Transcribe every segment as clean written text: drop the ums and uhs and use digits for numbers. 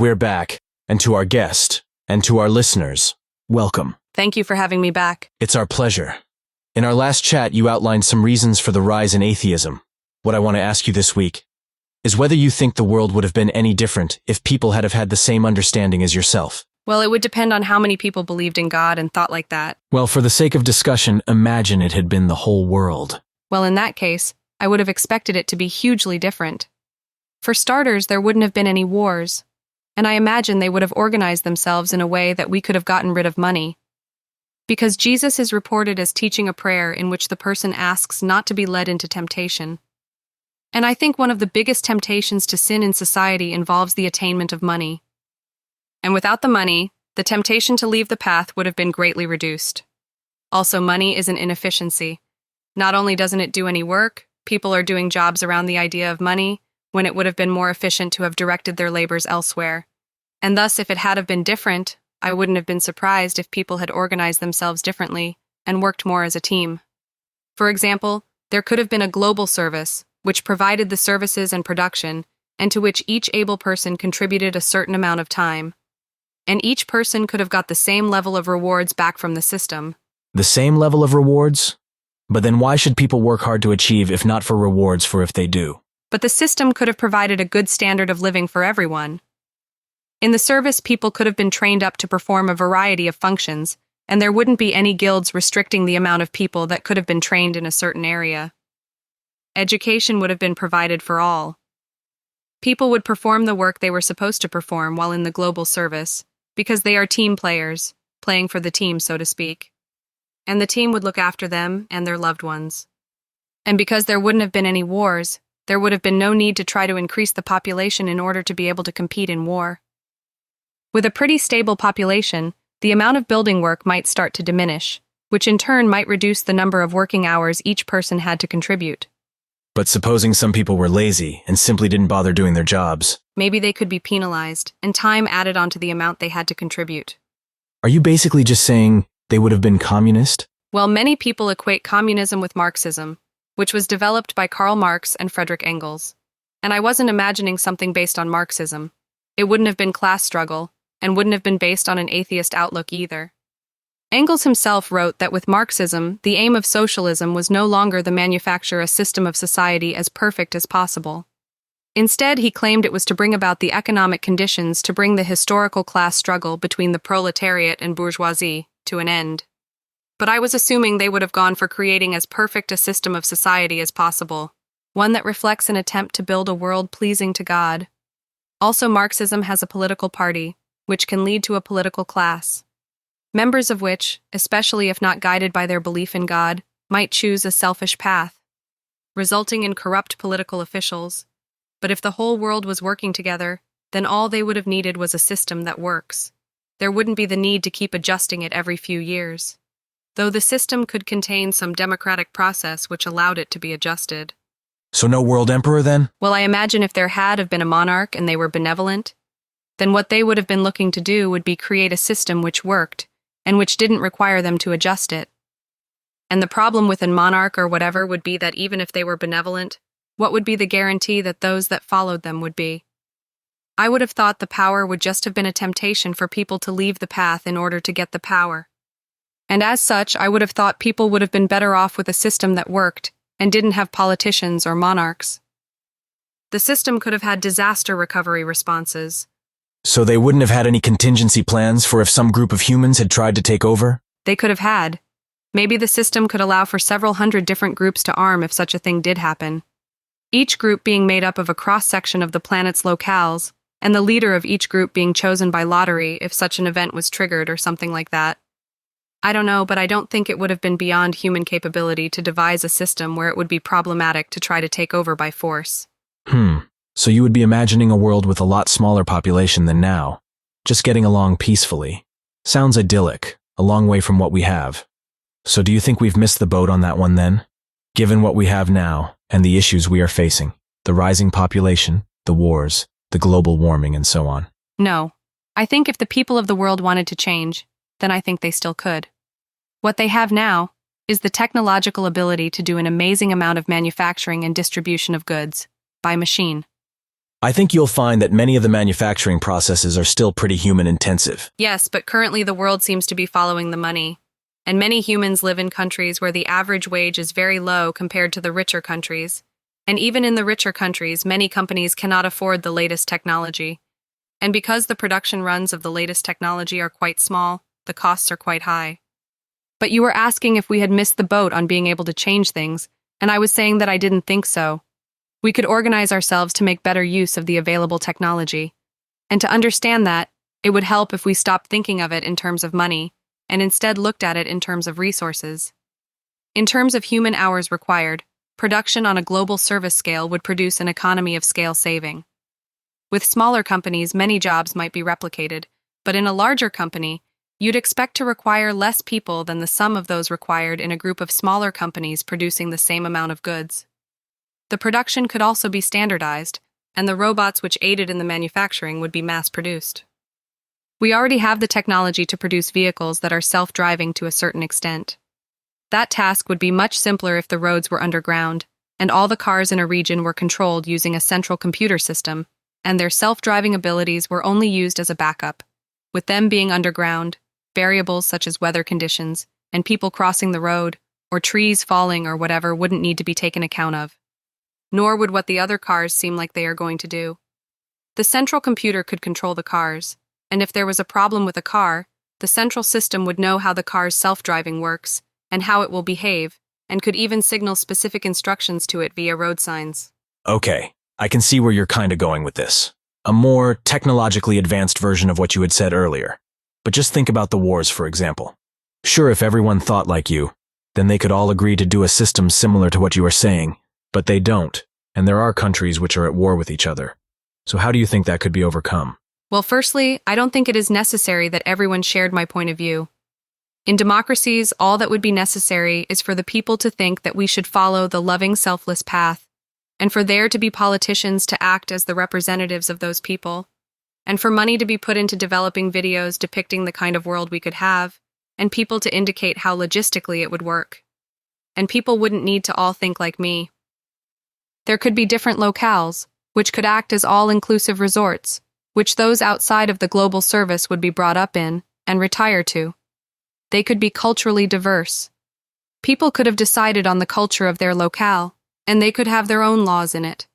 we're back, and to our guest, and to our listeners, welcome. Thank you for having me back. It's our pleasure. In our last chat, you outlined some reasons for the rise in atheism. What I want to ask you this week is whether you think the world would have been any different if people had have had the same understanding as yourself. Well, it would depend on how many people believed in God and thought like that. Well, for the sake of discussion, imagine it had been the whole world. Well, in that case, I would have expected it to be hugely different. For starters, there wouldn't have been any wars, and I imagine they would have organized themselves in a way that we could have gotten rid of money. Because Jesus is reported as teaching a prayer in which the person asks not to be led into temptation. And I think one of the biggest temptations to sin in society involves the attainment of money. And without the money, the temptation to leave the path would have been greatly reduced. Also, money is an inefficiency. Not only doesn't it do any work, people are doing jobs around the idea of money, when it would have been more efficient to have directed their labors elsewhere. And thus, if it had have been different, I wouldn't have been surprised if people had organized themselves differently and worked more as a team. For example, there could have been a global service, which provided the services and production, and to which each able person contributed a certain amount of time. And each person could have got the same level of rewards back from the system. The same level of rewards? But then why should people work hard to achieve if not for rewards for if they do? But the system could have provided a good standard of living for everyone. In the service, people could have been trained up to perform a variety of functions, and there wouldn't be any guilds restricting the amount of people that could have been trained in a certain area. Education would have been provided for all. People would perform the work they were supposed to perform while in the global service, because they are team players, playing for the team, so to speak. And the team would look after them and their loved ones. And because there wouldn't have been any wars, there would have been no need to try to increase the population in order to be able to compete in war. With a pretty stable population, the amount of building work might start to diminish, which in turn might reduce the number of working hours each person had to contribute. But supposing some people were lazy and simply didn't bother doing their jobs. Maybe they could be penalized, and time added onto the amount they had to contribute. Are you basically just saying they would have been communist? Well, many people equate communism with Marxism, which was developed by Karl Marx and Friedrich Engels. And I wasn't imagining something based on Marxism. It wouldn't have been class struggle, and wouldn't have been based on an atheist outlook either. Engels himself wrote that with Marxism, the aim of socialism was no longer to manufacture a system of society as perfect as possible. Instead, he claimed it was to bring about the economic conditions to bring the historical class struggle between the proletariat and bourgeoisie to an end. But I was assuming they would have gone for creating as perfect a system of society as possible, one that reflects an attempt to build a world pleasing to God. Also, Marxism has a political party, which can lead to a political class, members of which, especially if not guided by their belief in God, might choose a selfish path, resulting in corrupt political officials. But if the whole world was working together, then all they would have needed was a system that works. There wouldn't be the need to keep adjusting it every few years, though the system could contain some democratic process which allowed it to be adjusted. So no world emperor then? Well, I imagine if there had have been a monarch and they were benevolent, then what they would have been looking to do would be create a system which worked, and which didn't require them to adjust it. And the problem with a monarch or whatever would be that even if they were benevolent, what would be the guarantee that those that followed them would be? I would have thought the power would just have been a temptation for people to leave the path in order to get the power. And as such, I would have thought people would have been better off with a system that worked and didn't have politicians or monarchs. The system could have had disaster recovery responses. So they wouldn't have had any contingency plans for if some group of humans had tried to take over? They could have had. Maybe the system could allow for several hundred different groups to arm if such a thing did happen. Each group being made up of a cross-section of the planet's locales, and the leader of each group being chosen by lottery if such an event was triggered or something like that. I don't know, but I don't think it would have been beyond human capability to devise a system where it would be problematic to try to take over by force. So you would be imagining a world with a lot smaller population than now, just getting along peacefully. Sounds idyllic, a long way from what we have. So do you think we've missed the boat on that one then? Given what we have now, and the issues we are facing, the rising population, the wars, the global warming, and so on. No. I think if the people of the world wanted to change, then I think they still could. What they have now is the technological ability to do an amazing amount of manufacturing and distribution of goods by machine. I think you'll find that many of the manufacturing processes are still pretty human-intensive. Yes, but currently the world seems to be following the money. And many humans live in countries where the average wage is very low compared to the richer countries. And even in the richer countries, many companies cannot afford the latest technology. And because the production runs of the latest technology are quite small, the costs are quite high. But you were asking if we had missed the boat on being able to change things, and I was saying that I didn't think so. We could organize ourselves to make better use of the available technology. And to understand that, it would help if we stopped thinking of it in terms of money, and instead looked at it in terms of resources. In terms of human hours required, production on a global service scale would produce an economy of scale saving. With smaller companies, many jobs might be replicated, but in a larger company, you'd expect to require less people than the sum of those required in a group of smaller companies producing the same amount of goods. The production could also be standardized, and the robots which aided in the manufacturing would be mass-produced. We already have the technology to produce vehicles that are self-driving to a certain extent. That task would be much simpler if the roads were underground, and all the cars in a region were controlled using a central computer system, and their self-driving abilities were only used as a backup. With them being underground, variables such as weather conditions, and people crossing the road, or trees falling or whatever wouldn't need to be taken account of. Nor would what the other cars seem like they are going to do. The central computer could control the cars, and if there was a problem with a car, the central system would know how the car's self-driving works, and how it will behave, and could even signal specific instructions to it via road signs. Okay, I can see where you're kind of going with this. A more technologically advanced version of what you had said earlier. But just think about the wars, for example. Sure, if everyone thought like you, then they could all agree to do a system similar to what you are saying, but they don't, and there are countries which are at war with each other. So how do you think that could be overcome? Well, firstly, I don't think it is necessary that everyone shared my point of view. In democracies, all that would be necessary is for the people to think that we should follow the loving, selfless path, and for there to be politicians to act as the representatives of those people, and for money to be put into developing videos depicting the kind of world we could have, and people to indicate how logistically it would work. And people wouldn't need to all think like me. There could be different locales, which could act as all-inclusive resorts, which those outside of the global service would be brought up in and retire to. They could be culturally diverse. People could have decided on the culture of their locale, and they could have their own laws in it.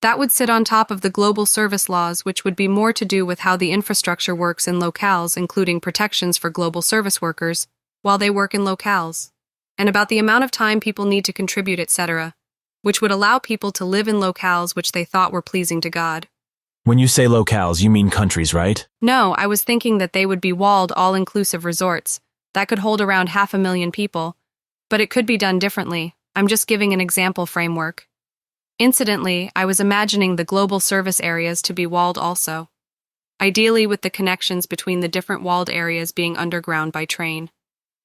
That would sit on top of the global service laws, which would be more to do with how the infrastructure works in locales, including protections for global service workers while they work in locales, and about the amount of time people need to contribute, etc., which would allow people to live in locales which they thought were pleasing to God. When you say locales, you mean countries, right? No, I was thinking that they would be walled, all-inclusive resorts that could hold around 500,000 people, but it could be done differently. I'm just giving an example framework. Incidentally, I was imagining the global service areas to be walled also, ideally with the connections between the different walled areas being underground by train,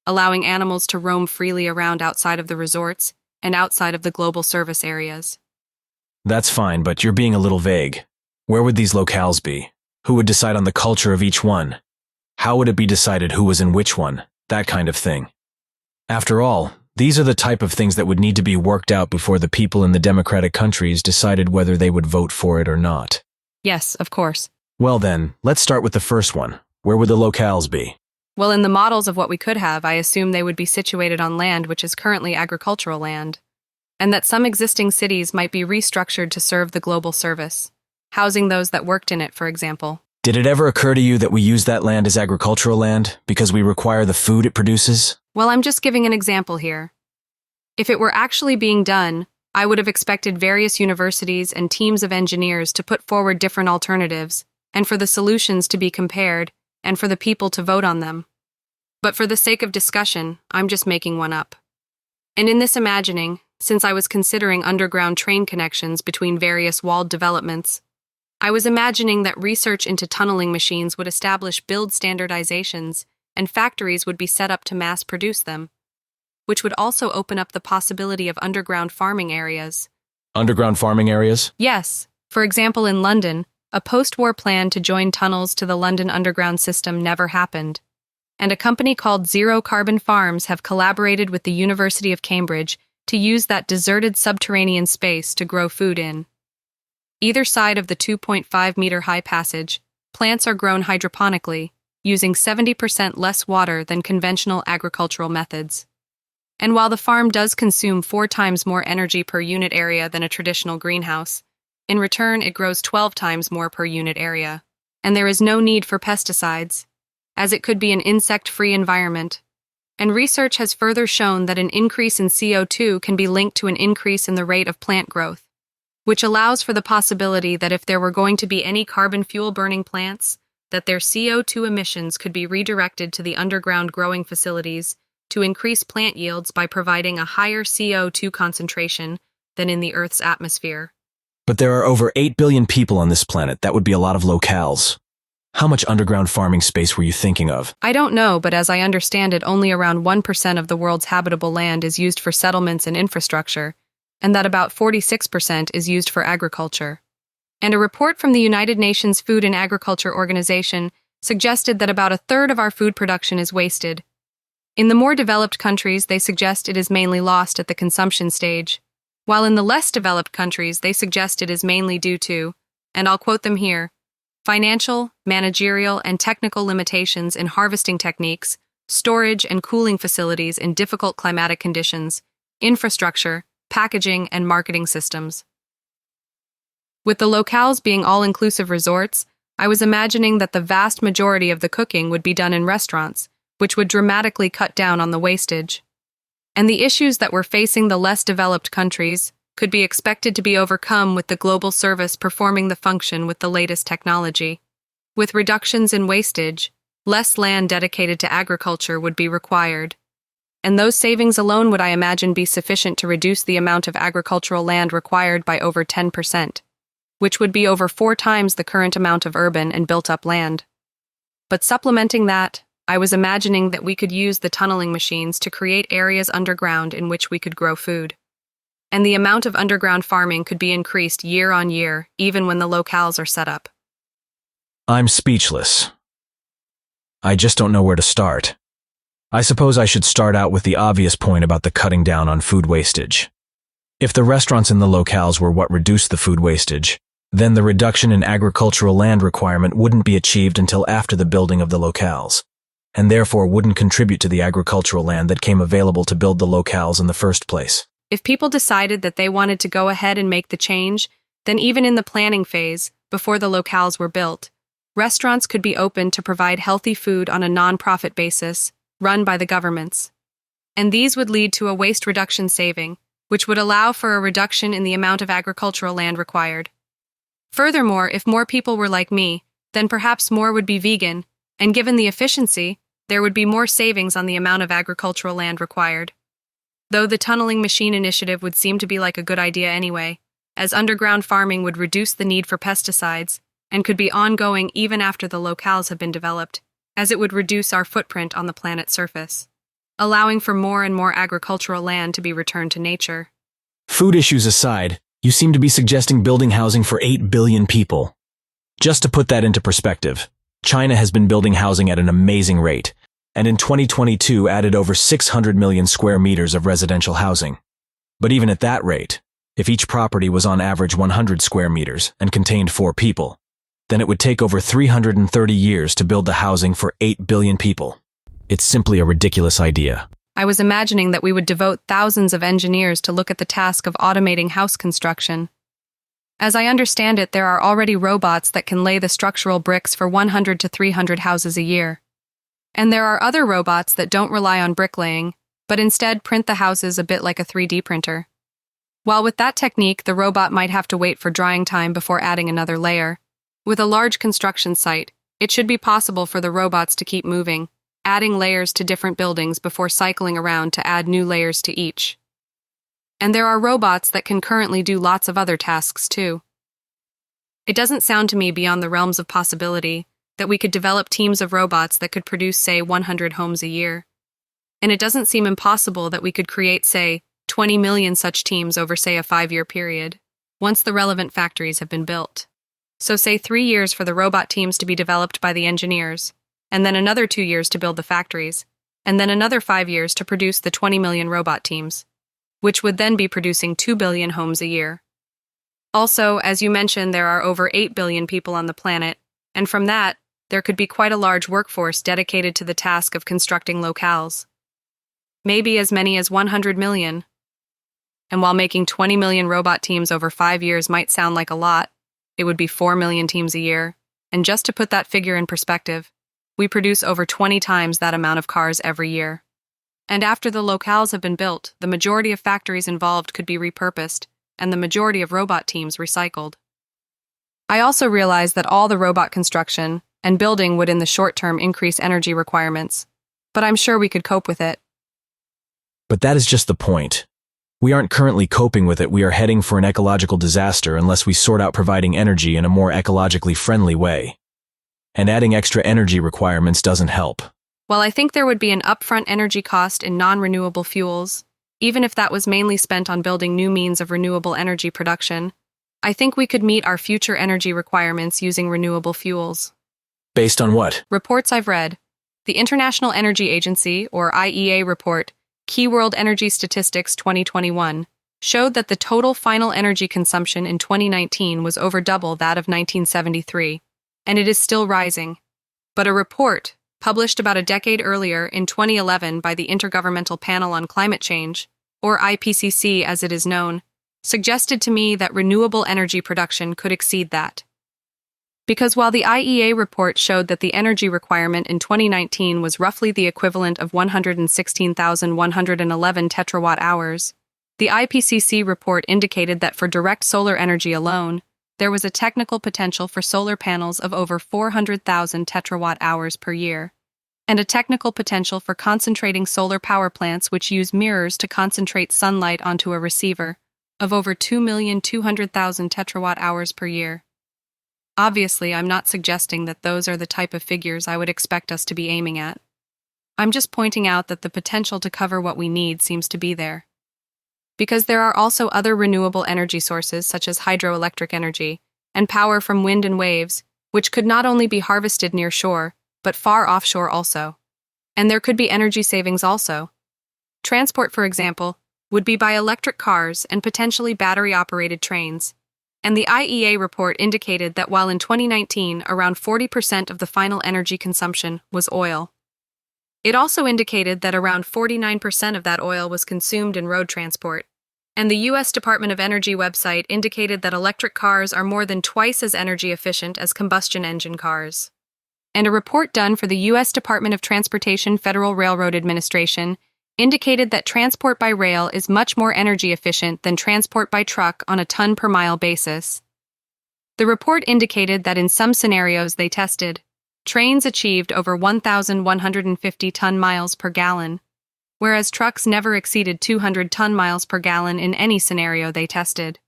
allowing animals to roam freely around outside of the resorts and outside of the global service areas. That's fine, but you're being a little vague. Where would these locales be? Who would decide on the culture of each one? How would it be decided who was in which one? That kind of thing. After all, these are the type of things that would need to be worked out before the people in the democratic countries decided whether they would vote for it or not. Yes, of course. Well then, let's start with the first one. Where would the locales be? Well, in the models of what we could have, I assume they would be situated on land which is currently agricultural land, and that some existing cities might be restructured to serve the global service, housing those that worked in it, for example. Did it ever occur to you that we use that land as agricultural land because we require the food it produces? Well, I'm just giving an example here. If it were actually being done, I would have expected various universities and teams of engineers to put forward different alternatives, and for the solutions to be compared, and for the people to vote on them. But for the sake of discussion, I'm just making one up. And in this imagining, since I was considering underground train connections between various walled developments, I was imagining that research into tunneling machines would establish build standardizations, and factories would be set up to mass produce them, which would also open up the possibility of underground farming areas. Underground farming areas? Yes. For example, in London, a post-war plan to join tunnels to the London Underground system never happened, and a company called Zero Carbon Farms have collaborated with the University of Cambridge to use that deserted subterranean space to grow food in. Either side of the 2.5-meter high passage, plants are grown hydroponically, using 70% less water than conventional agricultural methods. And while the farm does consume 4 times more energy per unit area than a traditional greenhouse, in return it grows 12 times more per unit area. And there is no need for pesticides, as it could be an insect-free environment. And research has further shown that an increase in CO2 can be linked to an increase in the rate of plant growth, which allows for the possibility that if there were going to be any carbon fuel-burning plants, that their CO2 emissions could be redirected to the underground growing facilities to increase plant yields by providing a higher CO2 concentration than in the Earth's atmosphere. But there are over 8 billion people on this planet. That would be a lot of locales. How much underground farming space were you thinking of? I don't know, but as I understand it, only around 1% of the world's habitable land is used for settlements and infrastructure, and that about 46% is used for agriculture. And a report from the United Nations Food and Agriculture Organization suggested that about a third of our food production is wasted. In the more developed countries, they suggest it is mainly lost at the consumption stage, while in the less developed countries, they suggest it is mainly due to, and I'll quote them here, financial, managerial, and technical limitations in harvesting techniques, storage and cooling facilities in difficult climatic conditions, infrastructure, packaging, and marketing systems. With the locales being all-inclusive resorts, I was imagining that the vast majority of the cooking would be done in restaurants, which would dramatically cut down on the wastage. And the issues that were facing the less developed countries could be expected to be overcome with the global service performing the function with the latest technology. With reductions in wastage, less land dedicated to agriculture would be required. And those savings alone would, I imagine, be sufficient to reduce the amount of agricultural land required by over 10%, which would be over 4 times the current amount of urban and built-up land. But supplementing that, I was imagining that we could use the tunneling machines to create areas underground in which we could grow food. And the amount of underground farming could be increased year on year, even when the locales are set up. I'm speechless. I just don't know where to start. I suppose I should start out with the obvious point about the cutting down on food wastage. If the restaurants in the locales were what reduced the food wastage, then the reduction in agricultural land requirement wouldn't be achieved until after the building of the locales, and therefore wouldn't contribute to the agricultural land that came available to build the locales in the first place. If people decided that they wanted to go ahead and make the change, then even in the planning phase, before the locales were built, restaurants could be opened to provide healthy food on a non-profit basis, run by the governments. And these would lead to a waste reduction saving, which would allow for a reduction in the amount of agricultural land required. Furthermore, if more people were like me, then perhaps more would be vegan, and given the efficiency, there would be more savings on the amount of agricultural land required. Though the tunneling machine initiative would seem to be like a good idea anyway, as underground farming would reduce the need for pesticides and could be ongoing even after the locales have been developed, as it would reduce our footprint on the planet's surface, allowing for more and more agricultural land to be returned to nature. Food issues aside, you seem to be suggesting building housing for 8 billion people. Just to put that into perspective, China has been building housing at an amazing rate, and in 2022 added over 600 million square meters of residential housing. But even at that rate, if each property was on average 100 square meters and contained 4 people, then it would take over 330 years to build the housing for 8 billion people. It's simply a ridiculous idea. I was imagining that we would devote thousands of engineers to look at the task of automating house construction. As I understand it, there are already robots that can lay the structural bricks for 100 to 300 houses a year. And there are other robots that don't rely on bricklaying, but instead print the houses a bit like a 3D printer. While with that technique, the robot might have to wait for drying time before adding another layer. With a large construction site, it should be possible for the robots to keep moving, adding layers to different buildings before cycling around to add new layers to each. And there are robots that can currently do lots of other tasks too. It doesn't sound to me beyond the realms of possibility that we could develop teams of robots that could produce, say, 100 homes a year. And it doesn't seem impossible that we could create, say, 20 million such teams over, say, a 5-year period, once the relevant factories have been built. So say 3 years for the robot teams to be developed by the engineers, and then another 2 years to build the factories, and then another 5 years to produce the 20 million robot teams, which would then be producing 2 billion homes a year. Also, as you mentioned, there are over 8 billion people on the planet, and from that, there could be quite a large workforce dedicated to the task of constructing locales. Maybe as many as 100 million. And while making 20 million robot teams over 5 years might sound like a lot, it would be 4 million teams a year. And just to put that figure in perspective, we produce over 20 times that amount of cars every year. And after the locales have been built, the majority of factories involved could be repurposed, and the majority of robot teams recycled. I also realize that all the robot construction and building would in the short term increase energy requirements, but I'm sure we could cope with it. But that is just the point. We aren't currently coping with it. We are heading for an ecological disaster unless we sort out providing energy in a more ecologically friendly way. And adding extra energy requirements doesn't help. While I think there would be an upfront energy cost in non-renewable fuels, even if that was mainly spent on building new means of renewable energy production, I think we could meet our future energy requirements using renewable fuels. Based on what? Reports I've read. The International Energy Agency, or IEA report, Key World Energy Statistics 2021, showed that the total final energy consumption in 2019 was over double that of 1973, and it is still rising. But a report, published about a decade earlier in 2011 by the Intergovernmental Panel on Climate Change, or IPCC as it is known, suggested to me that renewable energy production could exceed that. Because while the IEA report showed that the energy requirement in 2019 was roughly the equivalent of 116,111 tetrawatt-hours, the IPCC report indicated that for direct solar energy alone, there was a technical potential for solar panels of over 400,000 tetrawatt-hours per year, and a technical potential for concentrating solar power plants which use mirrors to concentrate sunlight onto a receiver of over 2,200,000 tetrawatt-hours per year. Obviously, I'm not suggesting that those are the type of figures I would expect us to be aiming at. I'm just pointing out that the potential to cover what we need seems to be there. Because there are also other renewable energy sources such as hydroelectric energy and power from wind and waves, which could not only be harvested near shore, but far offshore also. And there could be energy savings also. Transport, for example, would be by electric cars and potentially battery-operated trains. And the IEA report indicated that while in 2019 around 40% of the final energy consumption was oil, it also indicated that around 49% of that oil was consumed in road transport. And the U.S. Department of Energy website indicated that electric cars are more than twice as energy efficient as combustion engine cars. And a report done for the U.S. Department of Transportation Federal Railroad Administration indicated that transport by rail is much more energy efficient than transport by truck on a ton-per-mile basis. The report indicated that in some scenarios they tested, trains achieved over 1,150 ton-miles per gallon, whereas trucks never exceeded 200 ton-miles per gallon in any scenario they tested.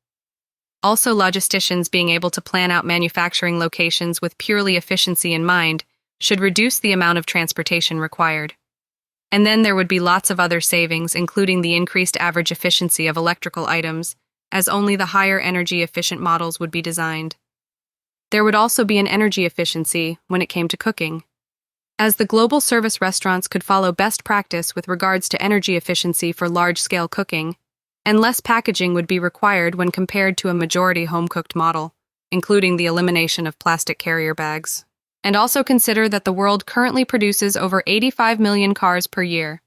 Also, logisticians being able to plan out manufacturing locations with purely efficiency in mind should reduce the amount of transportation required. And then there would be lots of other savings, including the increased average efficiency of electrical items, as only the higher energy-efficient models would be designed. There would also be an energy efficiency when it came to cooking, as the global service restaurants could follow best practice with regards to energy efficiency for large-scale cooking, and less packaging would be required when compared to a majority home-cooked model, including the elimination of plastic carrier bags. And also consider that the world currently produces over 85 million cars per year.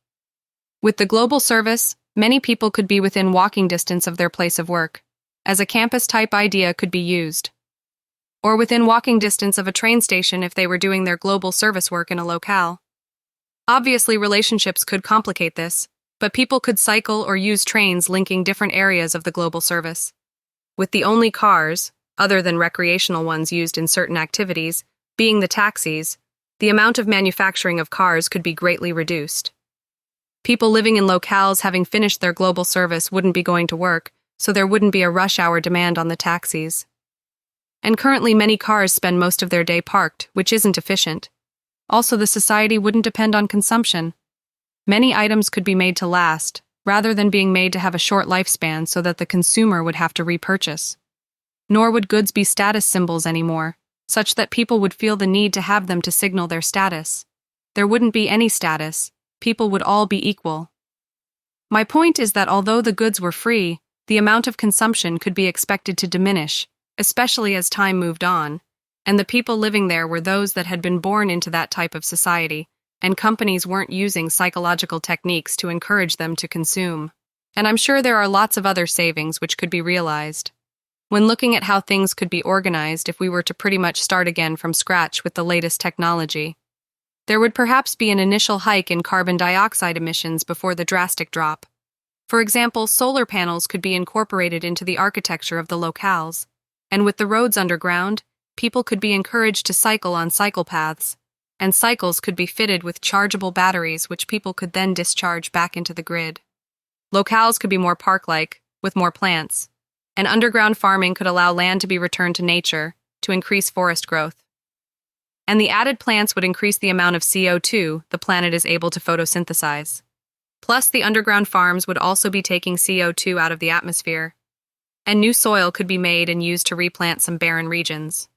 With the global service, many people could be within walking distance of their place of work, as a campus-type idea could be used. Or within walking distance of a train station if they were doing their global service work in a locale. Obviously, relationships could complicate this, but people could cycle or use trains linking different areas of the global service. With the only cars, other than recreational ones used in certain activities, being the taxis, the amount of manufacturing of cars could be greatly reduced. People living in locales having finished their global service wouldn't be going to work, so there wouldn't be a rush hour demand on the taxis. And currently many cars spend most of their day parked, which isn't efficient. Also, the society wouldn't depend on consumption. Many items could be made to last, rather than being made to have a short lifespan so that the consumer would have to repurchase. Nor would goods be status symbols anymore, such that people would feel the need to have them to signal their status. There wouldn't be any status, people would all be equal. My point is that although the goods were free, the amount of consumption could be expected to diminish, especially as time moved on, and the people living there were those that had been born into that type of society, and companies weren't using psychological techniques to encourage them to consume. And I'm sure there are lots of other savings which could be realized. When looking at how things could be organized if we were to pretty much start again from scratch with the latest technology, there would perhaps be an initial hike in carbon dioxide emissions before the drastic drop. For example, solar panels could be incorporated into the architecture of the locales, and with the roads underground, people could be encouraged to cycle on cycle paths, and cycles could be fitted with chargeable batteries which people could then discharge back into the grid. Locales could be more park-like, with more plants, and underground farming could allow land to be returned to nature to increase forest growth. And the added plants would increase the amount of CO2 the planet is able to photosynthesize. Plus, the underground farms would also be taking CO2 out of the atmosphere, and new soil could be made and used to replant some barren regions.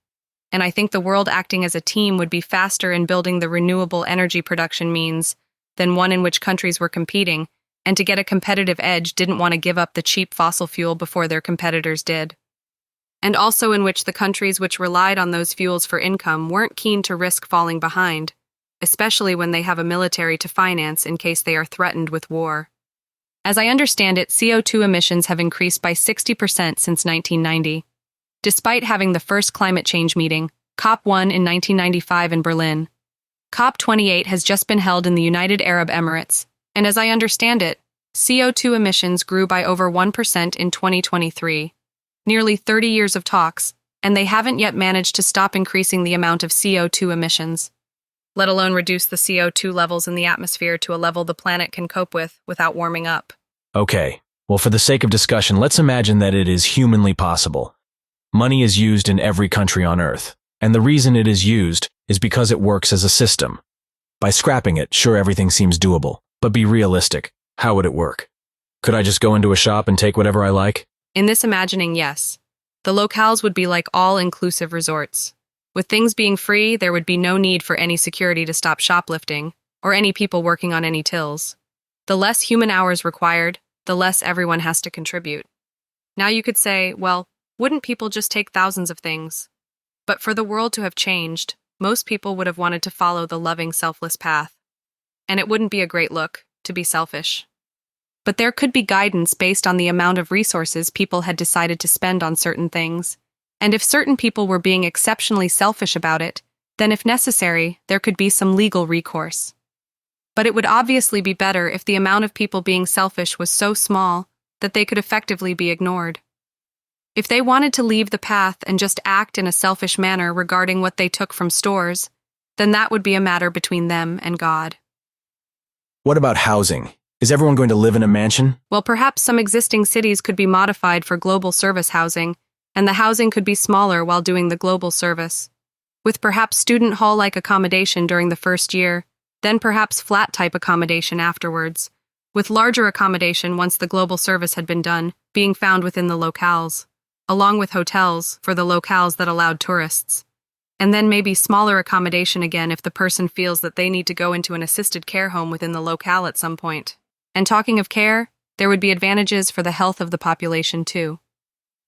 And I think the world acting as a team would be faster in building the renewable energy production means than one in which countries were competing, and to get a competitive edge didn't want to give up the cheap fossil fuel before their competitors did. And also in which the countries which relied on those fuels for income weren't keen to risk falling behind, especially when they have a military to finance in case they are threatened with war. As I understand it, CO2 emissions have increased by 60% since 1990. Despite having the first climate change meeting, COP1 in 1995 in Berlin, COP28 has just been held in the United Arab Emirates, and as I understand it, CO2 emissions grew by over 1% in 2023. Nearly 30 years of talks, and they haven't yet managed to stop increasing the amount of CO2 emissions, let alone reduce the CO2 levels in the atmosphere to a level the planet can cope with without warming up. Okay, well, for the sake of discussion, let's imagine that it is humanly possible. Money is used in every country on Earth, and the reason it is used is because it works as a system. By scrapping it, sure, everything seems doable, but be realistic. How would it work? Could I just go into a shop and take whatever I like? In this imagining, yes. The locales would be like all-inclusive resorts. With things being free, there would be no need for any security to stop shoplifting, or any people working on any tills. The less human hours required, the less everyone has to contribute. Now you could say, well, wouldn't people just take thousands of things? But for the world to have changed, most people would have wanted to follow the loving, selfless path. And it wouldn't be a great look to be selfish. But there could be guidance based on the amount of resources people had decided to spend on certain things. And if certain people were being exceptionally selfish about it, then if necessary, there could be some legal recourse. But it would obviously be better if the amount of people being selfish was so small that they could effectively be ignored. If they wanted to leave the path and just act in a selfish manner regarding what they took from stores, then that would be a matter between them and God. What about housing? Is everyone going to live in a mansion? Well, perhaps some existing cities could be modified for global service housing, and the housing could be smaller while doing the global service, with perhaps student hall-like accommodation during the first year, then perhaps flat-type accommodation afterwards, with larger accommodation once the global service had been done, being found within the locales, along with hotels for the locales that allowed tourists. And then maybe smaller accommodation again if the person feels that they need to go into an assisted care home within the locale at some point. And talking of care, there would be advantages for the health of the population too.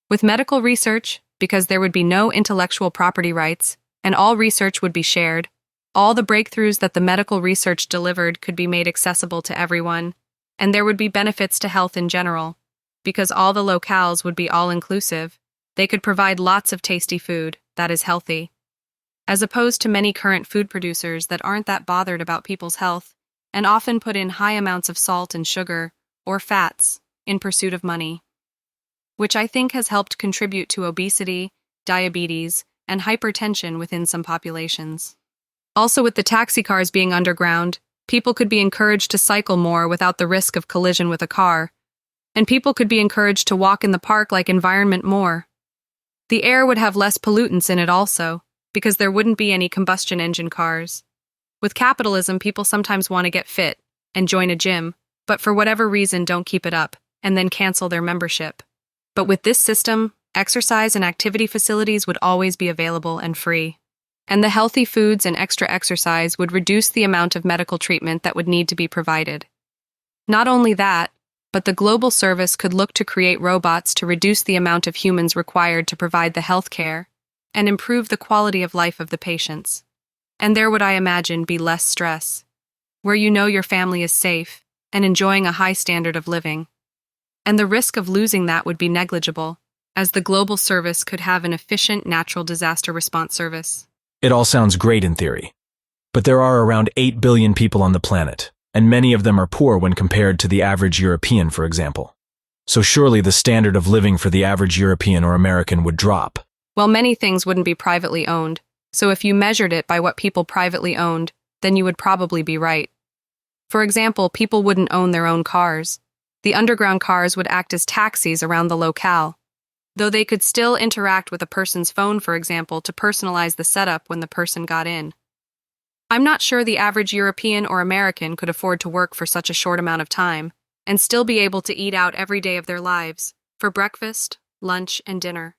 With medical research, because there would be no intellectual property rights, and all research would be shared, all the breakthroughs that the medical research delivered could be made accessible to everyone, and there would be benefits to health in general. Because all the locales would be all-inclusive, they could provide lots of tasty food that is healthy. As opposed to many current food producers that aren't that bothered about people's health, and often put in high amounts of salt and sugar, or fats, in pursuit of money. Which I think has helped contribute to obesity, diabetes, and hypertension within some populations. Also, with the taxi cars being underground, people could be encouraged to cycle more without the risk of collision with a car, and people could be encouraged to walk in the park-like environment more. The air would have less pollutants in it also, because there wouldn't be any combustion engine cars. With capitalism, people sometimes want to get fit and join a gym, but for whatever reason don't keep it up, and then cancel their membership. But with this system, exercise and activity facilities would always be available and free. And the healthy foods and extra exercise would reduce the amount of medical treatment that would need to be provided. Not only that, but the global service could look to create robots to reduce the amount of humans required to provide the health care and improve the quality of life of the patients. And there would, I imagine, be less stress, where you know your family is safe and enjoying a high standard of living. And the risk of losing that would be negligible, as the global service could have an efficient natural disaster response service. It all sounds great in theory, but there are around 8 billion people on the planet, and many of them are poor when compared to the average European, for example. So surely the standard of living for the average European or American would drop. Well, many things wouldn't be privately owned, so if you measured it by what people privately owned, then you would probably be right. For example, people wouldn't own their own cars. The underground cars would act as taxis around the locale, though they could still interact with a person's phone, for example, to personalize the setup when the person got in. I'm not sure the average European or American could afford to work for such a short amount of time and still be able to eat out every day of their lives, for breakfast, lunch, and dinner.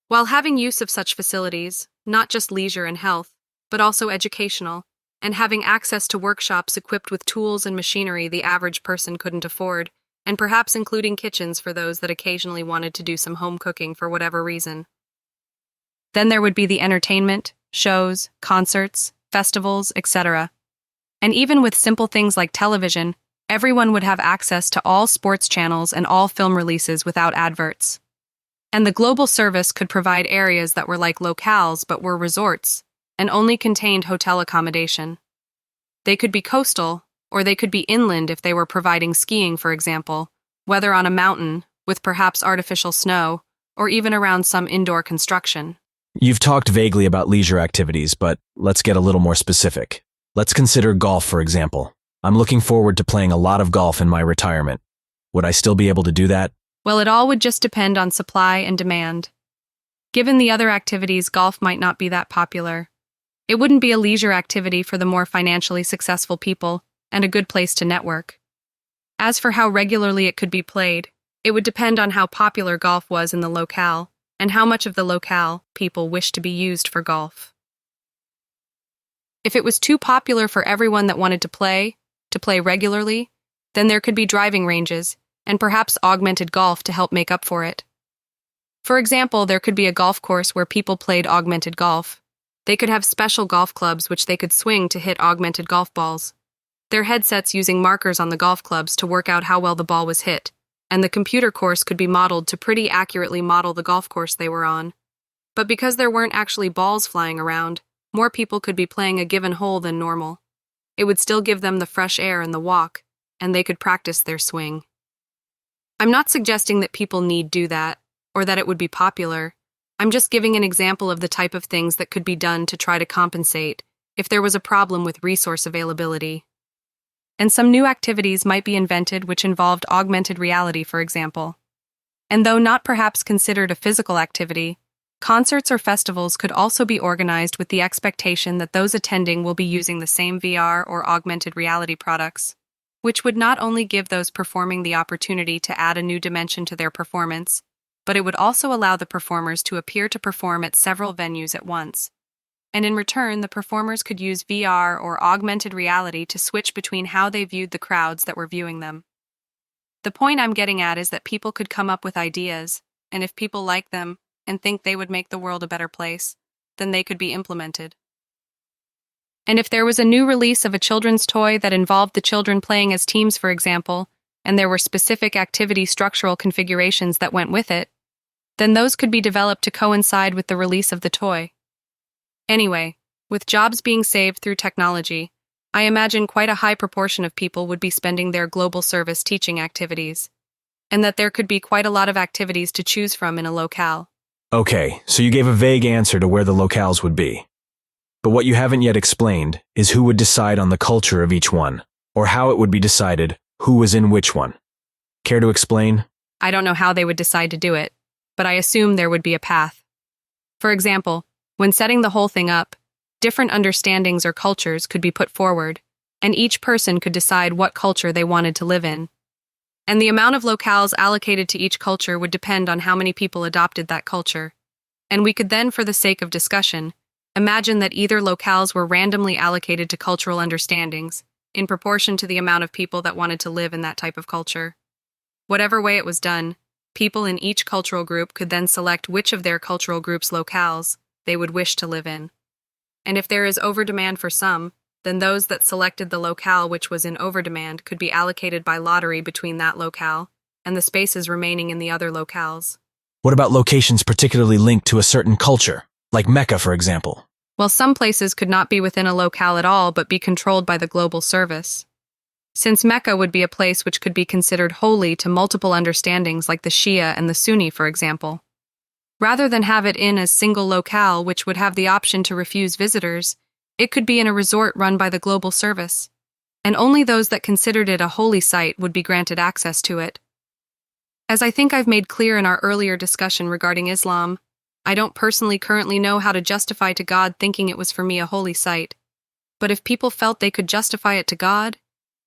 While having use of such facilities, not just leisure and health, but also educational, and having access to workshops equipped with tools and machinery the average person couldn't afford, and perhaps including kitchens for those that occasionally wanted to do some home cooking for whatever reason. Then there would be the entertainment, shows, concerts, festivals, etc. And even with simple things like television, everyone would have access to all sports channels and all film releases without adverts. And the global service could provide areas that were like locales but were resorts and only contained hotel accommodation. They could be coastal, or they could be inland if they were providing skiing, for example, whether on a mountain, with perhaps artificial snow, or even around some indoor construction. You've talked vaguely about leisure activities, but let's get a little more specific. Let's consider golf, for example. I'm looking forward to playing a lot of golf in my retirement. Would I still be able to do that? Well, it all would just depend on supply and demand. Given the other activities, golf might not be that popular. It wouldn't be a leisure activity for the more financially successful people and a good place to network. As for how regularly it could be played, it would depend on how popular golf was in the locale and how much of the locale people wished to be used for golf. If it was too popular for everyone that wanted to play regularly, then there could be driving ranges and perhaps augmented golf to help make up for it. For example, there could be a golf course where people played augmented golf. They could have special golf clubs which they could swing to hit augmented golf balls. Their headsets using markers on the golf clubs to work out how well the ball was hit, and the computer course could be modeled to pretty accurately model the golf course they were on. But because there weren't actually balls flying around, more people could be playing a given hole than normal. It would still give them the fresh air and the walk, and they could practice their swing. I'm not suggesting that people need do that, or that it would be popular. I'm just giving an example of the type of things that could be done to try to compensate if there was a problem with resource availability. And some new activities might be invented which involved augmented reality, for example. And though not perhaps considered a physical activity, concerts or festivals could also be organized with the expectation that those attending will be using the same VR or augmented reality products, which would not only give those performing the opportunity to add a new dimension to their performance, but it would also allow the performers to appear to perform at several venues at once. And in return, the performers could use VR or augmented reality to switch between how they viewed the crowds that were viewing them. The point I'm getting at is that people could come up with ideas, and if people like them and think they would make the world a better place, then they could be implemented. And if there was a new release of a children's toy that involved the children playing as teams, for example, and there were specific activity structural configurations that went with it, then those could be developed to coincide with the release of the toy. Anyway, with jobs being saved through technology, I imagine quite a high proportion of people would be spending their global service teaching activities, and that there could be quite a lot of activities to choose from in a locale. Okay, so you gave a vague answer to where the locales would be. But what you haven't yet explained is who would decide on the culture of each one, or how it would be decided who was in which one. Care to explain? I don't know how they would decide to do it, but I assume there would be a path. For example, when setting the whole thing up, different understandings or cultures could be put forward, and each person could decide what culture they wanted to live in. And the amount of locales allocated to each culture would depend on how many people adopted that culture. And we could then, for the sake of discussion, imagine that either locales were randomly allocated to cultural understandings, in proportion to the amount of people that wanted to live in that type of culture. Whatever way it was done, people in each cultural group could then select which of their cultural group's locales they would wish to live in. And if there is overdemand for some, then those that selected the locale which was in overdemand could be allocated by lottery between that locale and the spaces remaining in the other locales. What about locations particularly linked to a certain culture, like Mecca, for example? Well, some places could not be within a locale at all but be controlled by the global service. Since Mecca would be a place which could be considered holy to multiple understandings like the Shia and the Sunni, for example. Rather than have it in a single locale which would have the option to refuse visitors, it could be in a resort run by the global service, and only those that considered it a holy site would be granted access to it. As I think I've made clear in our earlier discussion regarding Islam, I don't personally currently know how to justify to God thinking it was for me a holy site, but if people felt they could justify it to God,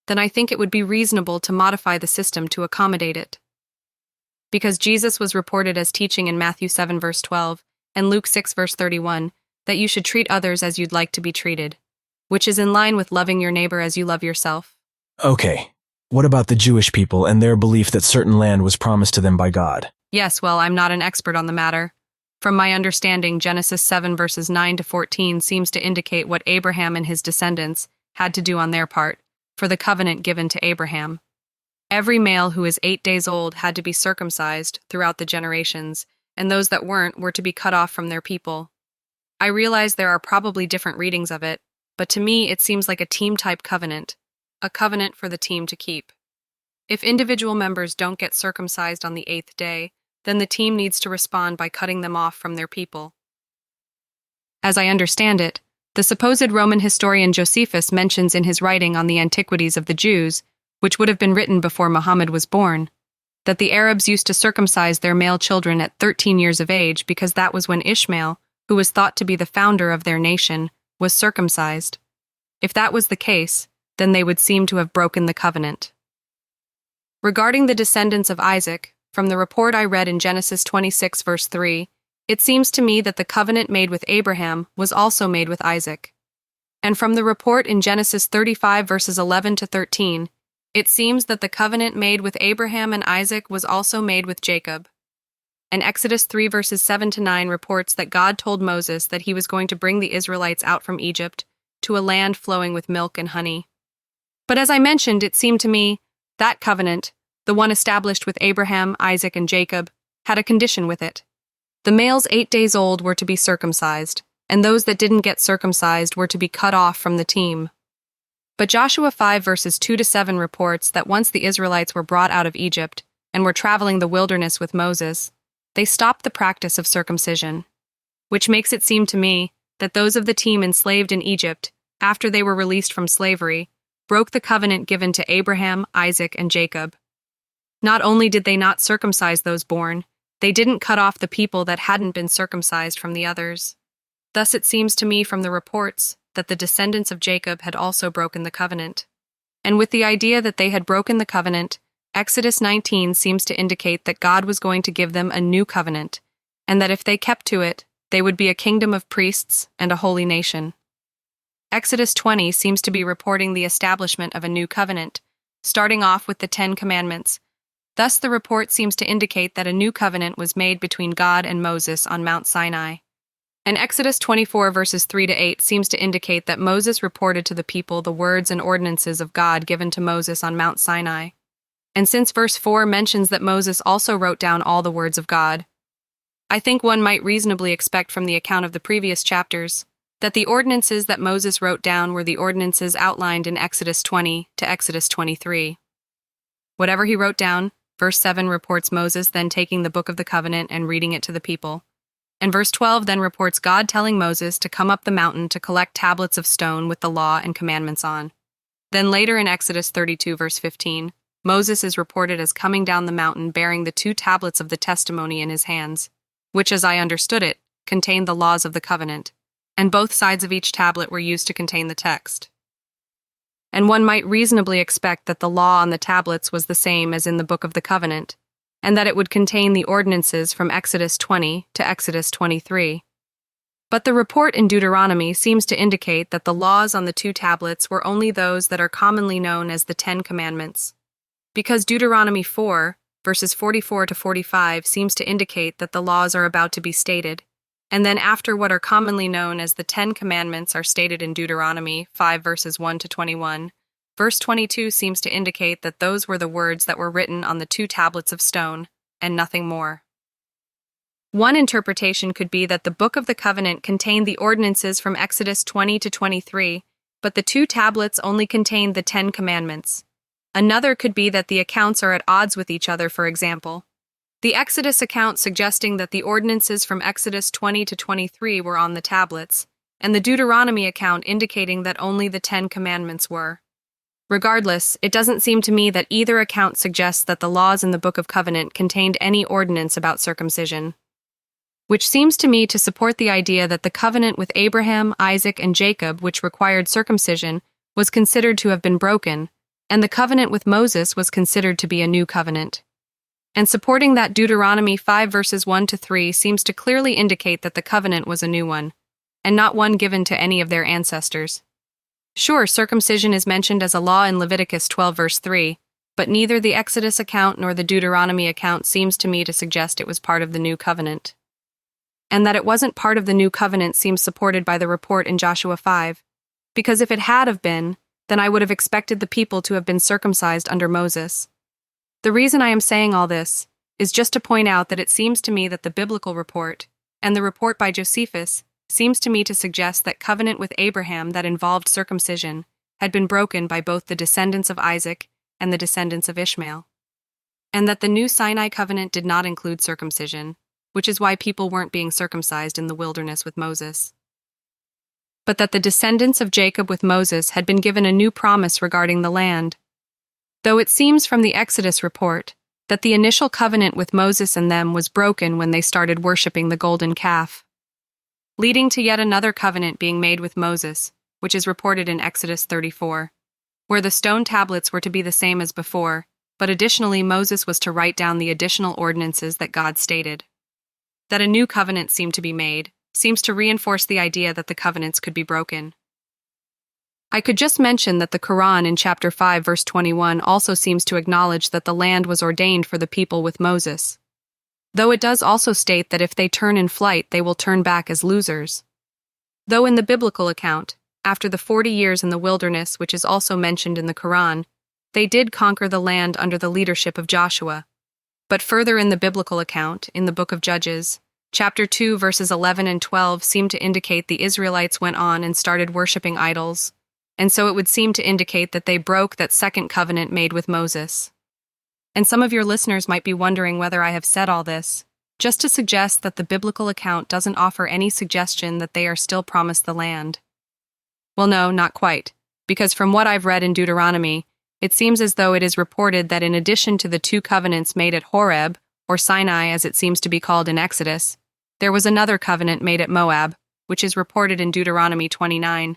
then I think it would be reasonable to modify the system to accommodate it. Because Jesus was reported as teaching in Matthew 7 verse 12 and Luke 6 verse 31 that you should treat others as you'd like to be treated, which is in line with loving your neighbor as you love yourself. Okay, what about the Jewish people and their belief that certain land was promised to them by God? Yes, well, I'm not an expert on the matter. From my understanding, Genesis 7 verses 9 to 14 seems to indicate what Abraham and his descendants had to do on their part for the covenant given to Abraham. Every male who is 8 days old had to be circumcised throughout the generations, and those that weren't were to be cut off from their people. I realize there are probably different readings of it, but to me it seems like a team-type covenant, a covenant for the team to keep. If individual members don't get circumcised on the 8th day, then the team needs to respond by cutting them off from their people. As I understand it, the supposed Roman historian Josephus mentions in his writing on the antiquities of the Jews, which would have been written before Muhammad was born, that the Arabs used to circumcise their male children at 13 years of age because that was when Ishmael, who was thought to be the founder of their nation, was circumcised. If that was the case, then they would seem to have broken the covenant. Regarding the descendants of Isaac, from the report I read in Genesis 26 verse 3, it seems to me that the covenant made with Abraham was also made with Isaac. And from the report in Genesis 35 verses 11 to 13, it seems that the covenant made with Abraham and Isaac was also made with Jacob. And Exodus 3 verses 7 to 9 reports that God told Moses that he was going to bring the Israelites out from Egypt to a land flowing with milk and honey. But as I mentioned, it seemed to me that covenant, the one established with Abraham, Isaac, and Jacob, had a condition with it. The males 8 days old were to be circumcised, and those that didn't get circumcised were to be cut off from the team. But Joshua 5 verses 2 to 7 reports that once the Israelites were brought out of Egypt and were traveling the wilderness with Moses, they stopped the practice of circumcision, which makes it seem to me that those of the team enslaved in Egypt, after they were released from slavery, broke the covenant given to Abraham, Isaac, and Jacob. Not only did they not circumcise those born, they didn't cut off the people that hadn't been circumcised from the others. Thus it seems to me from the reports that the descendants of Jacob had also broken the covenant. And with the idea that they had broken the covenant, Exodus 19 seems to indicate that God was going to give them a new covenant, and that if they kept to it, they would be a kingdom of priests and a holy nation. Exodus 20 seems to be reporting the establishment of a new covenant, starting off with the 10 Commandments. Thus the report seems to indicate that a new covenant was made between God and Moses on Mount Sinai. And Exodus 24 verses 3 to 8 seems to indicate that Moses reported to the people the words and ordinances of God given to Moses on Mount Sinai. And since verse 4 mentions that Moses also wrote down all the words of God, I think one might reasonably expect from the account of the previous chapters that the ordinances that Moses wrote down were the ordinances outlined in Exodus 20 to Exodus 23. Whatever he wrote down, verse 7 reports Moses then taking the book of the covenant and reading it to the people. And verse 12 then reports God telling Moses to come up the mountain to collect tablets of stone with the law and commandments on. Then later in Exodus 32 verse 15, Moses is reported as coming down the mountain bearing the 2 tablets of the testimony in his hands, which, as I understood it, contained the laws of the covenant, and both sides of each tablet were used to contain the text. And one might reasonably expect that the law on the tablets was the same as in the book of the covenant, and that it would contain the ordinances from Exodus 20 to Exodus 23. But the report in Deuteronomy seems to indicate that the laws on the 2 tablets were only those that are commonly known as the 10 Commandments, because Deuteronomy 4 verses 44 to 45 seems to indicate that the laws are about to be stated, and then after what are commonly known as the 10 Commandments are stated in Deuteronomy 5 verses 1 to 21, verse 22 seems to indicate that those were the words that were written on the 2 tablets of stone, and nothing more. One interpretation could be that the Book of the Covenant contained the ordinances from Exodus 20 to 23, but the 2 tablets only contained the 10 Commandments. Another could be that the accounts are at odds with each other, for example. The Exodus account suggesting that the ordinances from Exodus 20 to 23 were on the tablets, and the Deuteronomy account indicating that only the 10 Commandments were. Regardless, it doesn't seem to me that either account suggests that the laws in the Book of Covenant contained any ordinance about circumcision, which seems to me to support the idea that the covenant with Abraham, Isaac, and Jacob, which required circumcision, was considered to have been broken, and the covenant with Moses was considered to be a new covenant. And supporting that Deuteronomy 5 verses 1 to 3 seems to clearly indicate that the covenant was a new one, and not one given to any of their ancestors. Sure, circumcision is mentioned as a law in Leviticus 12 verse 3, but neither the Exodus account nor the Deuteronomy account seems to me to suggest it was part of the new covenant. And that it wasn't part of the new covenant seems supported by the report in Joshua 5, because if it had have been, then I would have expected the people to have been circumcised under Moses. The reason I am saying all this is just to point out that it seems to me that the biblical report, and the report by Josephus, seems to me to suggest that covenant with Abraham that involved circumcision had been broken by both the descendants of Isaac and the descendants of Ishmael, and that the new Sinai covenant did not include circumcision, which is why people weren't being circumcised in the wilderness with Moses, but that the descendants of Jacob with Moses had been given a new promise regarding the land. Though it seems from the Exodus report that the initial covenant with Moses and them was broken when they started worshipping the golden calf, leading to yet another covenant being made with Moses, which is reported in Exodus 34, where the stone tablets were to be the same as before, but additionally Moses was to write down the additional ordinances that God stated. That a new covenant seemed to be made seems to reinforce the idea that the covenants could be broken. I could just mention that the Quran in chapter 5 verse 21 also seems to acknowledge that the land was ordained for the people with Moses, though it does also state that if they turn in flight they will turn back as losers. Though in the biblical account, after the 40 years in the wilderness which is also mentioned in the Quran, they did conquer the land under the leadership of Joshua. But further in the biblical account, in the book of Judges, chapter 2 verses 11 and 12 seem to indicate the Israelites went on and started worshipping idols, and so it would seem to indicate that they broke that second covenant made with Moses. And some of your listeners might be wondering whether I have said all this, just to suggest that the biblical account doesn't offer any suggestion that they are still promised the land. Well, no, not quite, because from what I've read in Deuteronomy, it seems as though it is reported that in addition to the 2 covenants made at Horeb, or Sinai as it seems to be called in Exodus, there was another covenant made at Moab, which is reported in Deuteronomy 29.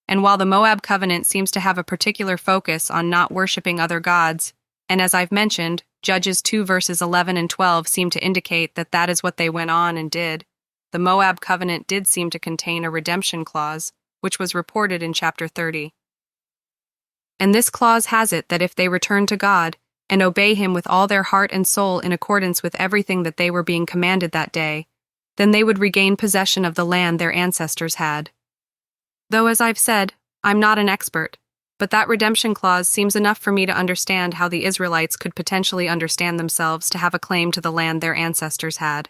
And while the Moab covenant seems to have a particular focus on not worshipping other gods, and as I've mentioned, Judges 2 verses 11 and 12 seem to indicate that that is what they went on and did, the Moab covenant did seem to contain a redemption clause, which was reported in chapter 30. And this clause has it that if they return to God and obey Him with all their heart and soul in accordance with everything that they were being commanded that day, then they would regain possession of the land their ancestors had. Though, as I've said, I'm not an expert, but that redemption clause seems enough for me to understand how the Israelites could potentially understand themselves to have a claim to the land their ancestors had.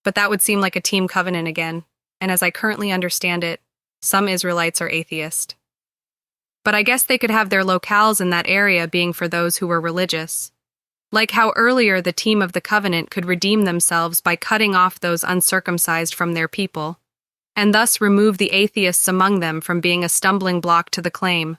But that would seem like a team covenant again, and as I currently understand it, some Israelites are atheist. But I guess they could have their locales in that area being for those who were religious. Like how earlier the team of the covenant could redeem themselves by cutting off those uncircumcised from their people, and thus remove the atheists among them from being a stumbling block to the claim.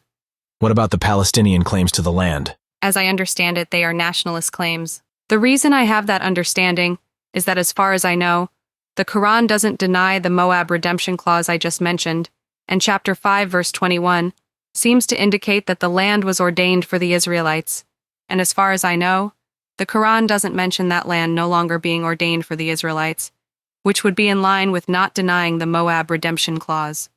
What about the Palestinian claims to the land? As I understand it, they are nationalist claims. The reason I have that understanding is that as far as I know, the Quran doesn't deny the Moab redemption clause I just mentioned, and chapter 5 verse 21 seems to indicate that the land was ordained for the Israelites, and as far as I know, the Quran doesn't mention that land no longer being ordained for the Israelites, which would be in line with not denying the Moab redemption clause.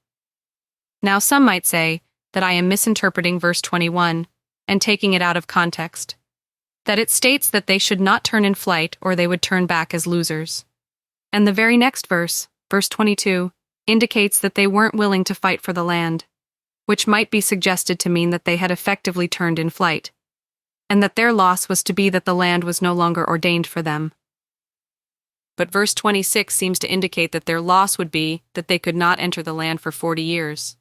Now some might say that I am misinterpreting verse 21 and taking it out of context. that it states that they should not turn in flight or they would turn back as losers. And the very next verse, verse 22, indicates that they weren't willing to fight for the land, which might be suggested to mean that they had effectively turned in flight, and that their loss was to be that the land was no longer ordained for them. But verse 26 seems to indicate that their loss would be that they could not enter the land for 40 years,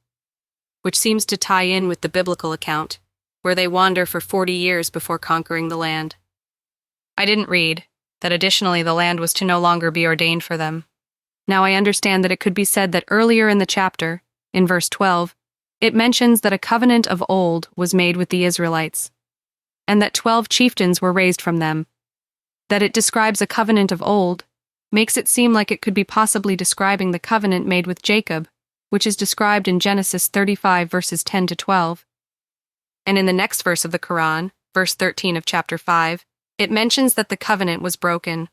which seems to tie in with the biblical account, where they wander for 40 years before conquering the land. I didn't read that additionally the land was to no longer be ordained for them. Now I understand that it could be said that earlier in the chapter, in verse 12, it mentions that a covenant of old was made with the Israelites, and that 12 chieftains were raised from them. That it describes a covenant of old makes it seem like it could be possibly describing the covenant made with Jacob, which is described in Genesis 35 verses 10 to 12. And in the next verse of the Quran, verse 13 of chapter 5, it mentions that the covenant was broken,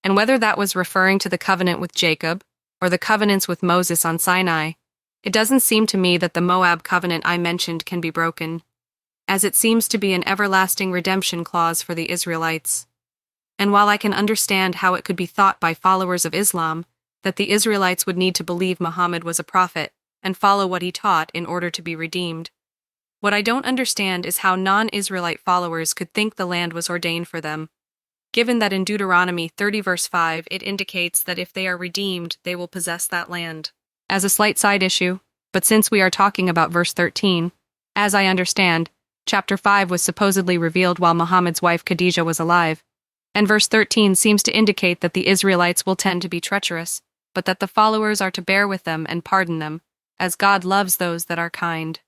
and whether that was referring to the covenant with Jacob or the covenants with Moses on Sinai, it doesn't seem to me that the Moab covenant I mentioned can be broken, as it seems to be an everlasting redemption clause for the Israelites. And while I can understand how it could be thought by followers of Islam that the Israelites would need to believe Muhammad was a prophet and follow what he taught in order to be redeemed, what I don't understand is how non-Israelite followers could think the land was ordained for them, given that in Deuteronomy 30 verse 5 it indicates that if they are redeemed, they will possess that land. As a slight side issue, but since we are talking about verse 13, as I understand, chapter 5 was supposedly revealed while Muhammad's wife Khadijah was alive, and verse 13 seems to indicate that the Israelites will tend to be treacherous, but that the followers are to bear with them and pardon them, as God loves those that are kind.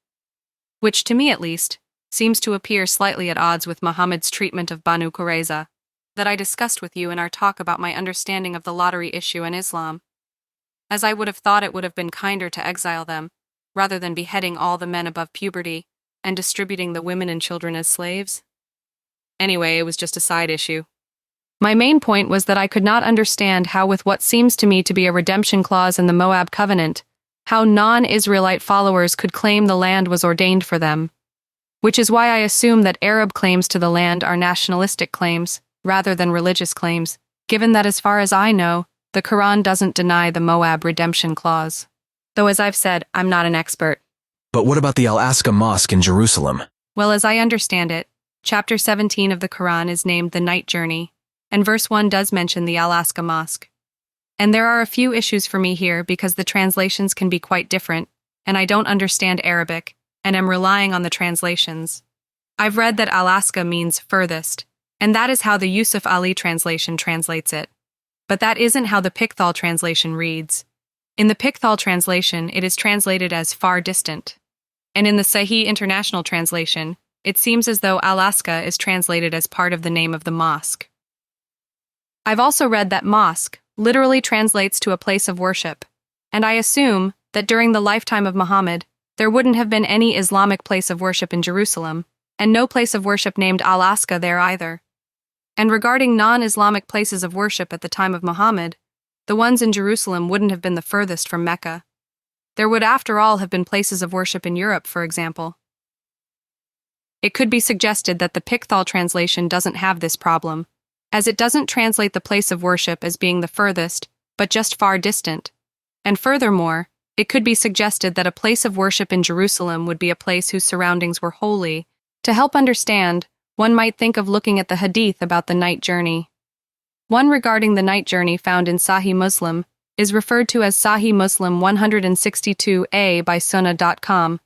Which, to me at least, seems to appear slightly at odds with Muhammad's treatment of Banu Qurayza, that I discussed with you in our talk about my understanding of the lottery issue in Islam, as I would have thought it would have been kinder to exile them, rather than beheading all the men above puberty and distributing the women and children as slaves. Anyway, it was just a side issue. My main point was that I could not understand how, with what seems to me to be a redemption clause in the Moab covenant, how non-Israelite followers could claim the land was ordained for them, which is why I assume that Arab claims to the land are nationalistic claims rather than religious claims, given that as far as I know, the Quran doesn't deny the Moab redemption clause. Though as I've said, I'm not an expert. But what about the Al-Aqsa Mosque in Jerusalem? Well, as I understand it, chapter 17 of the Quran is named the Night Journey, and verse 1 does mention the Al-Aqsa Mosque. And there are a few issues for me here because the translations can be quite different, and I don't understand Arabic, and am relying on the translations. I've read that Al-Aqsa means furthest, and that is how the Yusuf Ali translation translates it. But that isn't how the Pickthall translation reads. In the Pickthall translation, it is translated as far distant. And in the Sahih International translation, it seems as though Al-Aqsa is translated as part of the name of the mosque. I've also read that mosque literally translates to a place of worship, and I assume that during the lifetime of Muhammad, there wouldn't have been any Islamic place of worship in Jerusalem, and no place of worship named Al-Aqsa there either. And regarding non-Islamic places of worship at the time of Muhammad, the ones in Jerusalem wouldn't have been the furthest from Mecca. There would after all have been places of worship in Europe, for example. It could be suggested that the Pickthall translation doesn't have this problem, as it doesn't translate the place of worship as being the furthest, but just far distant. And furthermore, it could be suggested that a place of worship in Jerusalem would be a place whose surroundings were holy. To help understand, one might think of looking at the hadith about the night journey. One regarding the night journey found in Sahih Muslim is referred to as Sahih Muslim 162a by Sunnah.com.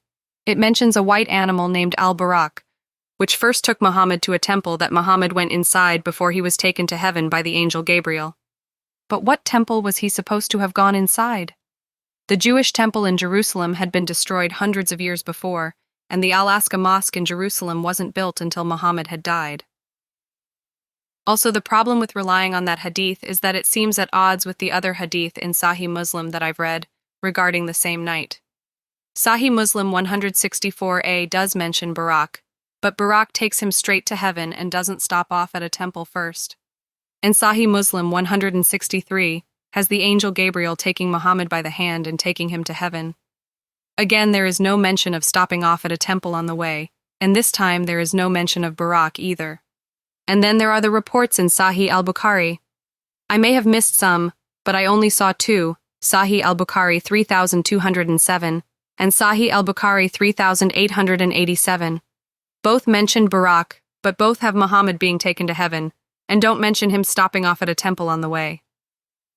It mentions a white animal named Al-Barak, which first took Muhammad to a temple that Muhammad went inside before he was taken to heaven by the angel Gabriel. But what temple was he supposed to have gone inside? The Jewish temple in Jerusalem had been destroyed hundreds of years before, and the Al-Aqsa Mosque in Jerusalem wasn't built until Muhammad had died. Also, the problem with relying on that hadith is that it seems at odds with the other hadith in Sahih Muslim that I've read regarding the same night. Sahih Muslim 164a does mention Barak, but Barak takes him straight to heaven and doesn't stop off at a temple first. And Sahih Muslim 163 has the angel Gabriel taking Muhammad by the hand and taking him to heaven. Again, there is no mention of stopping off at a temple on the way, and this time there is no mention of Barak either. And then there are the reports in Sahih al-Bukhari. I may have missed some, but I only saw two, Sahih al-Bukhari 3207 and Sahih al-Bukhari 3887. Both mentioned Barak, but both have Muhammad being taken to heaven, and don't mention him stopping off at a temple on the way.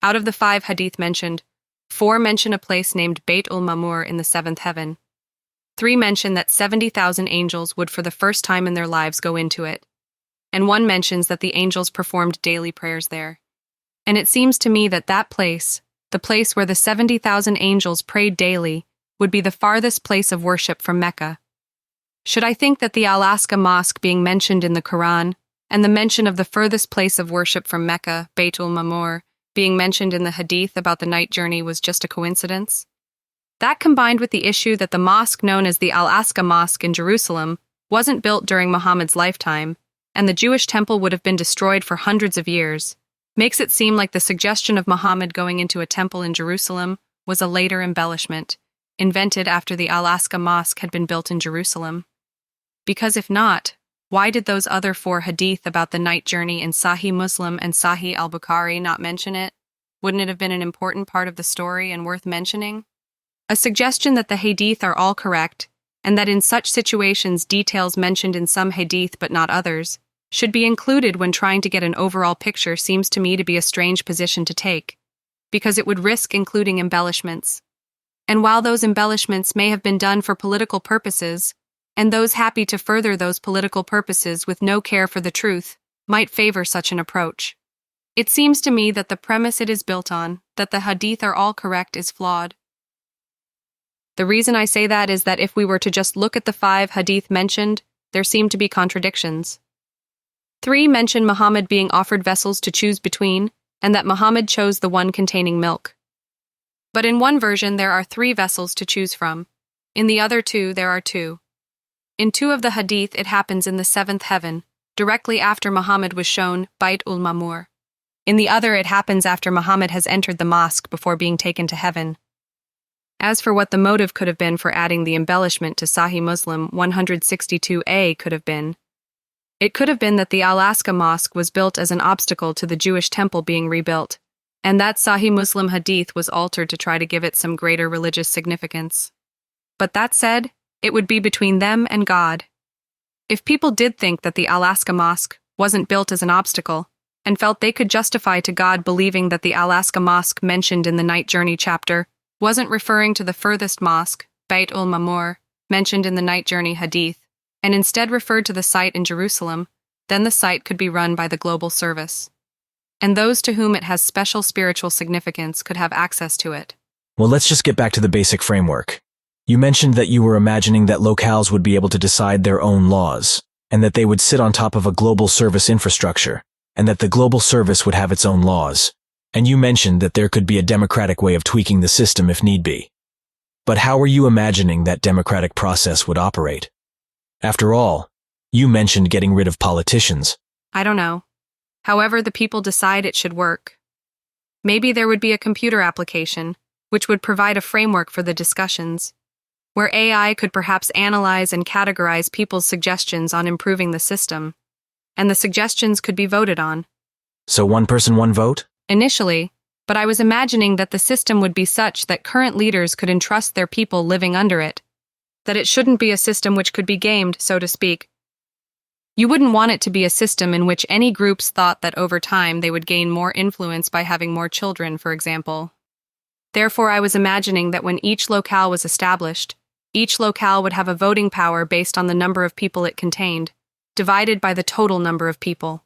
Out of the 5 hadith mentioned, 4 mention a place named Bayt ul-Mamur in the 7th heaven. 3 mention that 70,000 angels would for the first time in their lives go into it. And 1 mentions that the angels performed daily prayers there. And it seems to me that that place, the place where the 70,000 angels prayed daily, would be the farthest place of worship from Mecca. Should I think that the Al-Aqsa Mosque being mentioned in the Quran, and the mention of the furthest place of worship from Mecca, Bayt ul-Mamur, being mentioned in the hadith about the night journey was just a coincidence? That combined with the issue that the mosque known as the Al-Aqsa Mosque in Jerusalem wasn't built during Muhammad's lifetime, and the Jewish temple would have been destroyed for hundreds of years, makes it seem like the suggestion of Muhammad going into a temple in Jerusalem was a later embellishment, invented after the Al-Aqsa Mosque had been built in Jerusalem. Because if not, why did those other 4 hadith about the night journey in Sahih Muslim and Sahih al-Bukhari not mention it? Wouldn't it have been an important part of the story and worth mentioning? A suggestion that the hadith are all correct, and that in such situations details mentioned in some hadith but not others, should be included when trying to get an overall picture seems to me to be a strange position to take, because it would risk including embellishments. And while those embellishments may have been done for political purposes, and those happy to further those political purposes with no care for the truth might favor such an approach, it seems to me that the premise it is built on, that the hadith are all correct, is flawed. The reason I say that is that if we were to just look at the 5 hadith mentioned, there seem to be contradictions. 3 mention Muhammad being offered vessels to choose between, and that Muhammad chose the one containing milk. But in one version there are 3 vessels to choose from. In the other 2 there are 2. In 2 of the hadith it happens in the 7th heaven, directly after Muhammad was shown Bayt ul-Mamur. In the other it happens after Muhammad has entered the mosque before being taken to heaven. As for what the motive could have been for adding the embellishment to Sahih Muslim 162a could have been, it could have been that the Al-Aqsa Mosque was built as an obstacle to the Jewish temple being rebuilt, and that Sahih Muslim hadith was altered to try to give it some greater religious significance. But that said, it would be between them and God. If people did think that the Al-Aqsa Mosque wasn't built as an obstacle, and felt they could justify to God believing that the Al-Aqsa Mosque mentioned in the Night Journey chapter wasn't referring to the furthest mosque, Bayt ul-Mamur, mentioned in the Night Journey hadith, and instead referred to the site in Jerusalem, then the site could be run by the global service. And those to whom it has special spiritual significance could have access to it. Well, let's just get back to the basic framework. You mentioned that you were imagining that locales would be able to decide their own laws, and that they would sit on top of a global service infrastructure, and that the global service would have its own laws. And you mentioned that there could be a democratic way of tweaking the system if need be. But how were you imagining that democratic process would operate? After all, you mentioned getting rid of politicians. I don't know. However the people decide it should work. Maybe there would be a computer application, which would provide a framework for the discussions, where AI could perhaps analyze and categorize people's suggestions on improving the system, and the suggestions could be voted on. So one person, one vote? Initially, but I was imagining that the system would be such that current leaders could entrust their people living under it, that it shouldn't be a system which could be gamed, so to speak. You wouldn't want it to be a system in which any groups thought that over time they would gain more influence by having more children, for example. Therefore, I was imagining that when each locale was established, each locale would have a voting power based on the number of people it contained, divided by the total number of people.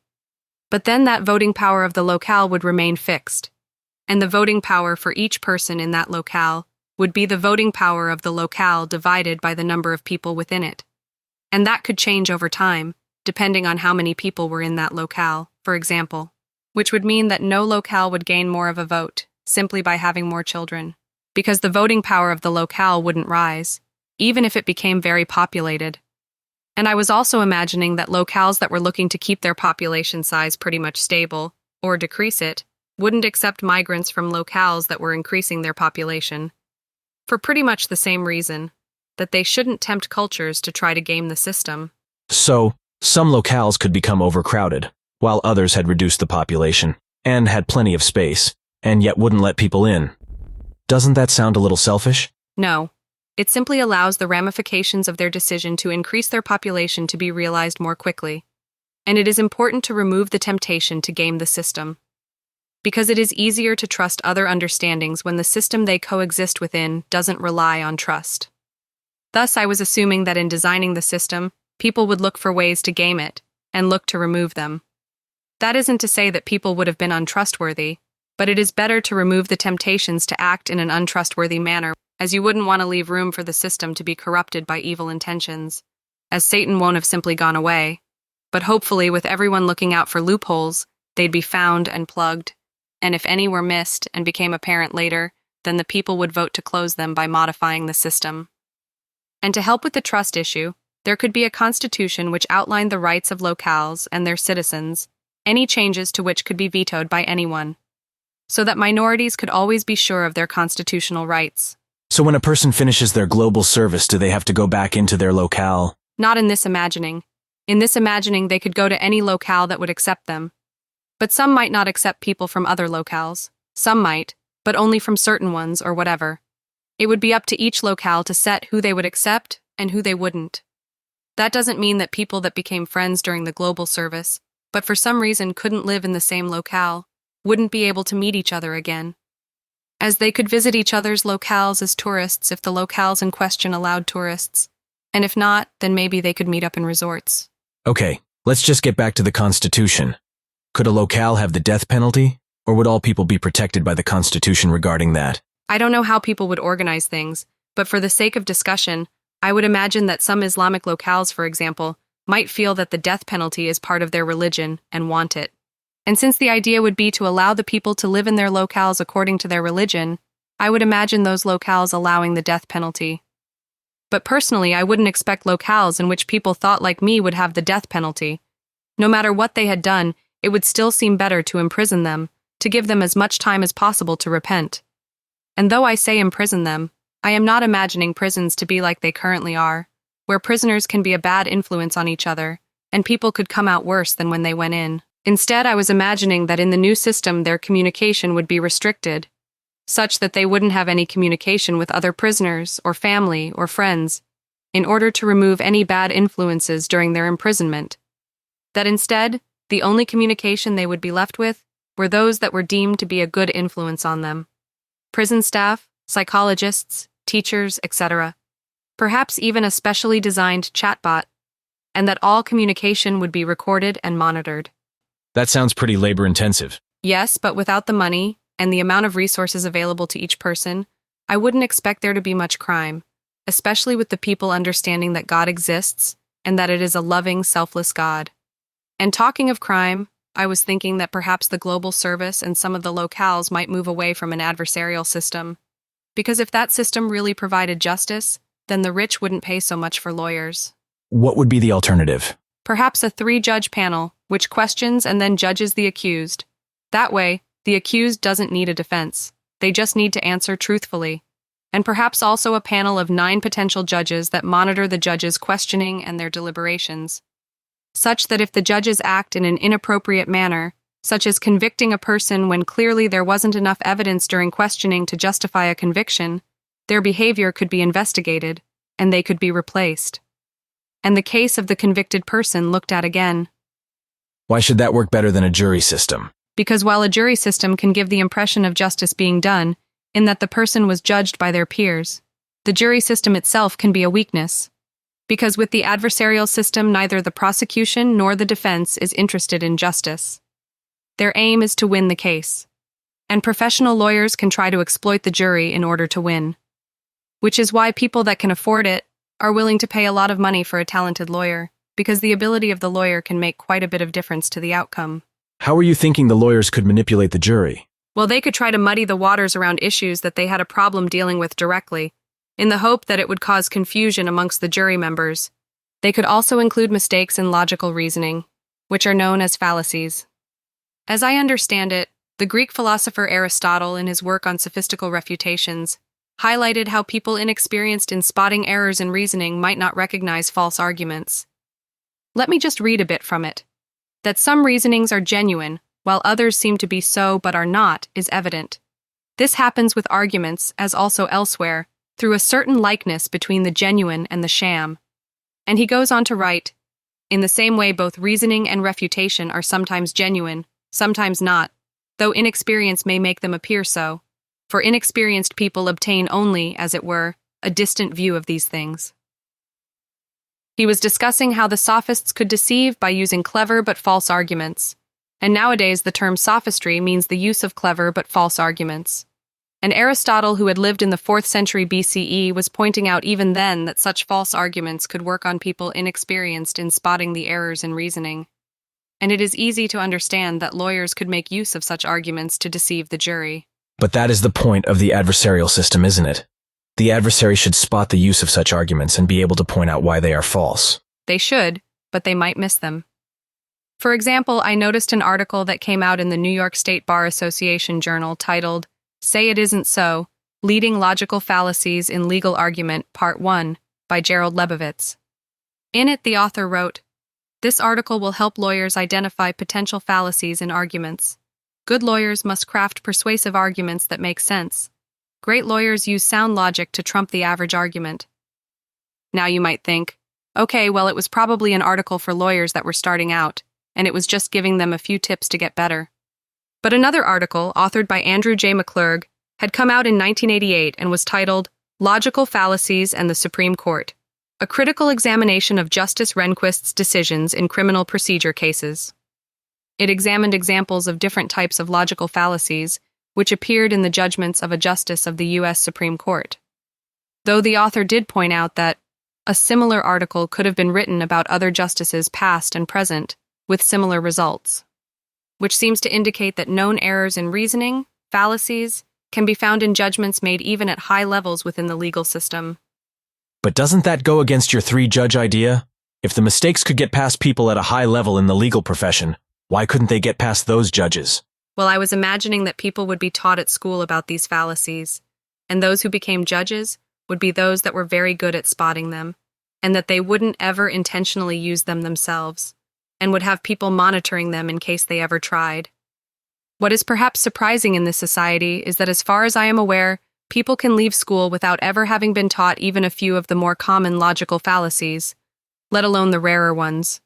But then that voting power of the locale would remain fixed, and the voting power for each person in that locale would be the voting power of the locale divided by the number of people within it. And that could change over time, depending on how many people were in that locale, for example, which would mean that no locale would gain more of a vote simply by having more children, because the voting power of the locale wouldn't rise, even if it became very populated. And I was also imagining that locales that were looking to keep their population size pretty much stable, or decrease it, wouldn't accept migrants from locales that were increasing their population, for pretty much the same reason, that they shouldn't tempt cultures to try to game the system. So, some locales could become overcrowded. while others had reduced the population and had plenty of space, and yet wouldn't let people in. Doesn't that sound a little selfish? No. It simply allows the ramifications of their decision to increase their population to be realized more quickly. And it is important to remove the temptation to game the system, because it is easier to trust other understandings when the system they coexist within doesn't rely on trust. Thus, I was assuming that in designing the system, people would look for ways to game it and look to remove them. That isn't to say that people would have been untrustworthy, but it is better to remove the temptations to act in an untrustworthy manner, as you wouldn't want to leave room for the system to be corrupted by evil intentions, as Satan won't have simply gone away. But hopefully, with everyone looking out for loopholes, they'd be found and plugged, and if any were missed and became apparent later, then the people would vote to close them by modifying the system. And to help with the trust issue, there could be a constitution which outlined the rights of locales and their citizens, any changes to which could be vetoed by anyone, so that minorities could always be sure of their constitutional rights. So when a person finishes their global service, do they have to go back into their locale? Not in this imagining. In this imagining, they could go to any locale that would accept them. But some might not accept people from other locales. Some might, but only from certain ones or whatever. It would be up to each locale to set who they would accept and who they wouldn't. That doesn't mean that people that became friends during the global service, but for some reason couldn't live in the same locale, wouldn't be able to meet each other again, as they could visit each other's locales as tourists if the locales in question allowed tourists, and if not, then maybe they could meet up in resorts. Okay, let's just get back to the Constitution. Could a locale have the death penalty, or would all people be protected by the Constitution regarding that? I don't know how people would organize things, but for the sake of discussion, I would imagine that some Islamic locales, for example, might feel that the death penalty is part of their religion and want it. And since the idea would be to allow the people to live in their locales according to their religion, I would imagine those locales allowing the death penalty. But personally, I wouldn't expect locales in which people thought like me would have the death penalty. No matter what they had done, it would still seem better to imprison them, to give them as much time as possible to repent. And though I say imprison them, I am not imagining prisons to be like they currently are, where prisoners can be a bad influence on each other, and people could come out worse than when they went in. Instead, I was imagining that in the new system their communication would be restricted, such that they wouldn't have any communication with other prisoners or family or friends, in order to remove any bad influences during their imprisonment. That instead, the only communication they would be left with were those that were deemed to be a good influence on them. Prison staff, psychologists, teachers, etc. Perhaps even a specially designed chatbot, and that all communication would be recorded and monitored. That sounds pretty labor-intensive. Yes, but without the money and the amount of resources available to each person, I wouldn't expect there to be much crime, especially with the people understanding that God exists and that it is a loving, selfless God. And talking of crime, I was thinking that perhaps the global service and some of the locales might move away from an adversarial system, because if that system really provided justice, then the rich wouldn't pay so much for lawyers. What would be the alternative? Perhaps a 3-judge panel, which questions and then judges the accused. That way, the accused doesn't need a defense. They just need to answer truthfully. And perhaps also a panel of 9 potential judges that monitor the judges' questioning and their deliberations, such that if the judges act in an inappropriate manner, such as convicting a person when clearly there wasn't enough evidence during questioning to justify a conviction, their behavior could be investigated, and they could be replaced. And the case of the convicted person looked at again. Why should that work better than a jury system? Because while a jury system can give the impression of justice being done, in that the person was judged by their peers, the jury system itself can be a weakness. Because with the adversarial system, neither the prosecution nor the defense is interested in justice. Their aim is to win the case. And professional lawyers can try to exploit the jury in order to win. Which is why people that can afford it are willing to pay a lot of money for a talented lawyer, because the ability of the lawyer can make quite a bit of difference to the outcome. How are you thinking the lawyers could manipulate the jury? Well, they could try to muddy the waters around issues that they had a problem dealing with directly, in the hope that it would cause confusion amongst the jury members. They could also include mistakes in logical reasoning, which are known as fallacies. As I understand it, the Greek philosopher Aristotle, in his work on sophistical refutations, highlighted how people inexperienced in spotting errors in reasoning might not recognize false arguments. Let me just read a bit from it. That some reasonings are genuine, while others seem to be so but are not, is evident. This happens with arguments, as also elsewhere, through a certain likeness between the genuine and the sham. And he goes on to write, in the same way both reasoning and refutation are sometimes genuine, sometimes not, though inexperience may make them appear so, for inexperienced people obtain only, as it were, a distant view of these things. He was discussing how the sophists could deceive by using clever but false arguments, and nowadays the term sophistry means the use of clever but false arguments. And Aristotle, who had lived in the 4th century BCE, was pointing out even then that such false arguments could work on people inexperienced in spotting the errors in reasoning. And it is easy to understand that lawyers could make use of such arguments to deceive the jury. But that is the point of the adversarial system, isn't it? The adversary should spot the use of such arguments and be able to point out why they are false. They should, but they might miss them. For example, I noticed an article that came out in the New York State Bar Association Journal titled, Say It Isn't So, Leading Logical Fallacies in Legal Argument, Part 1, by Gerald Lebovitz. In it, the author wrote, this article will help lawyers identify potential fallacies in arguments. Good lawyers must craft persuasive arguments that make sense. Great lawyers use sound logic to trump the average argument. Now you might think, okay, well, it was probably an article for lawyers that were starting out, and it was just giving them a few tips to get better. But another article, authored by Andrew J. McClurg, had come out in 1988 and was titled Logical Fallacies and the Supreme Court, a critical examination of Justice Rehnquist's decisions in criminal procedure cases. It examined examples of different types of logical fallacies which appeared in the judgments of a justice of the U.S. Supreme Court. Though the author did point out that a similar article could have been written about other justices past and present with similar results, which seems to indicate that known errors in reasoning, fallacies, can be found in judgments made even at high levels within the legal system. But doesn't that go against your 3-judge idea? If the mistakes could get past people at a high level in the legal profession, why couldn't they get past those judges? Well, I was imagining that people would be taught at school about these fallacies, and those who became judges would be those that were very good at spotting them, and that they wouldn't ever intentionally use them themselves, and would have people monitoring them in case they ever tried. What is perhaps surprising in this society is that as far as I am aware, people can leave school without ever having been taught even a few of the more common logical fallacies, let alone the rarer ones.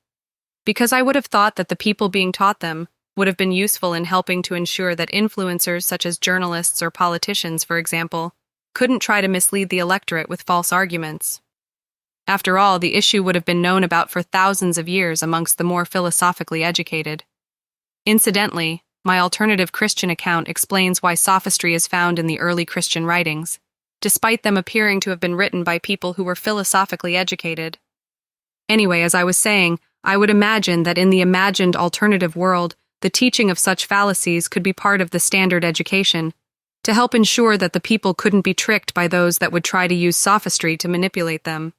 Because I would have thought that the people being taught them would have been useful in helping to ensure that influencers such as journalists or politicians, for example, couldn't try to mislead the electorate with false arguments. After all, the issue would have been known about for thousands of years amongst the more philosophically educated. Incidentally, my alternative Christian account explains why sophistry is found in the early Christian writings, despite them appearing to have been written by people who were philosophically educated. Anyway, as I was saying, I would imagine that in the imagined alternative world, the teaching of such fallacies could be part of the standard education, to help ensure that the people couldn't be tricked by those that would try to use sophistry to manipulate them.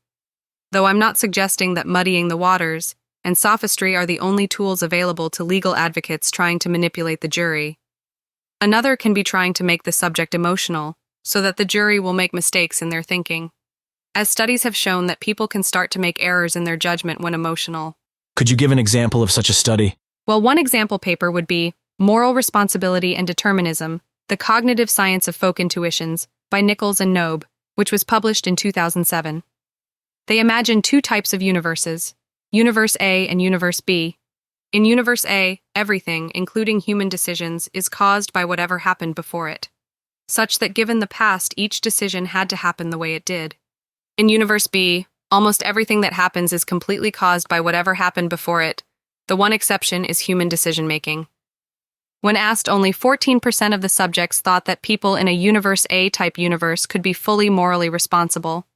Though I'm not suggesting that muddying the waters and sophistry are the only tools available to legal advocates trying to manipulate the jury. Another can be trying to make the subject emotional, so that the jury will make mistakes in their thinking, as studies have shown that people can start to make errors in their judgment when emotional. Could you give an example of such a study? Well, one example paper would be Moral Responsibility and Determinism, The Cognitive Science of Folk Intuitions, by Nichols and Knobe, which was published in 2007. They imagine 2 types of universes, Universe A and Universe B. In Universe A, everything, including human decisions, is caused by whatever happened before it, such that given the past, each decision had to happen the way it did. In Universe B, almost everything that happens is completely caused by whatever happened before it. The one exception is human decision-making. When asked, only 14% of the subjects thought that people in a Universe A-type universe could be fully morally responsible.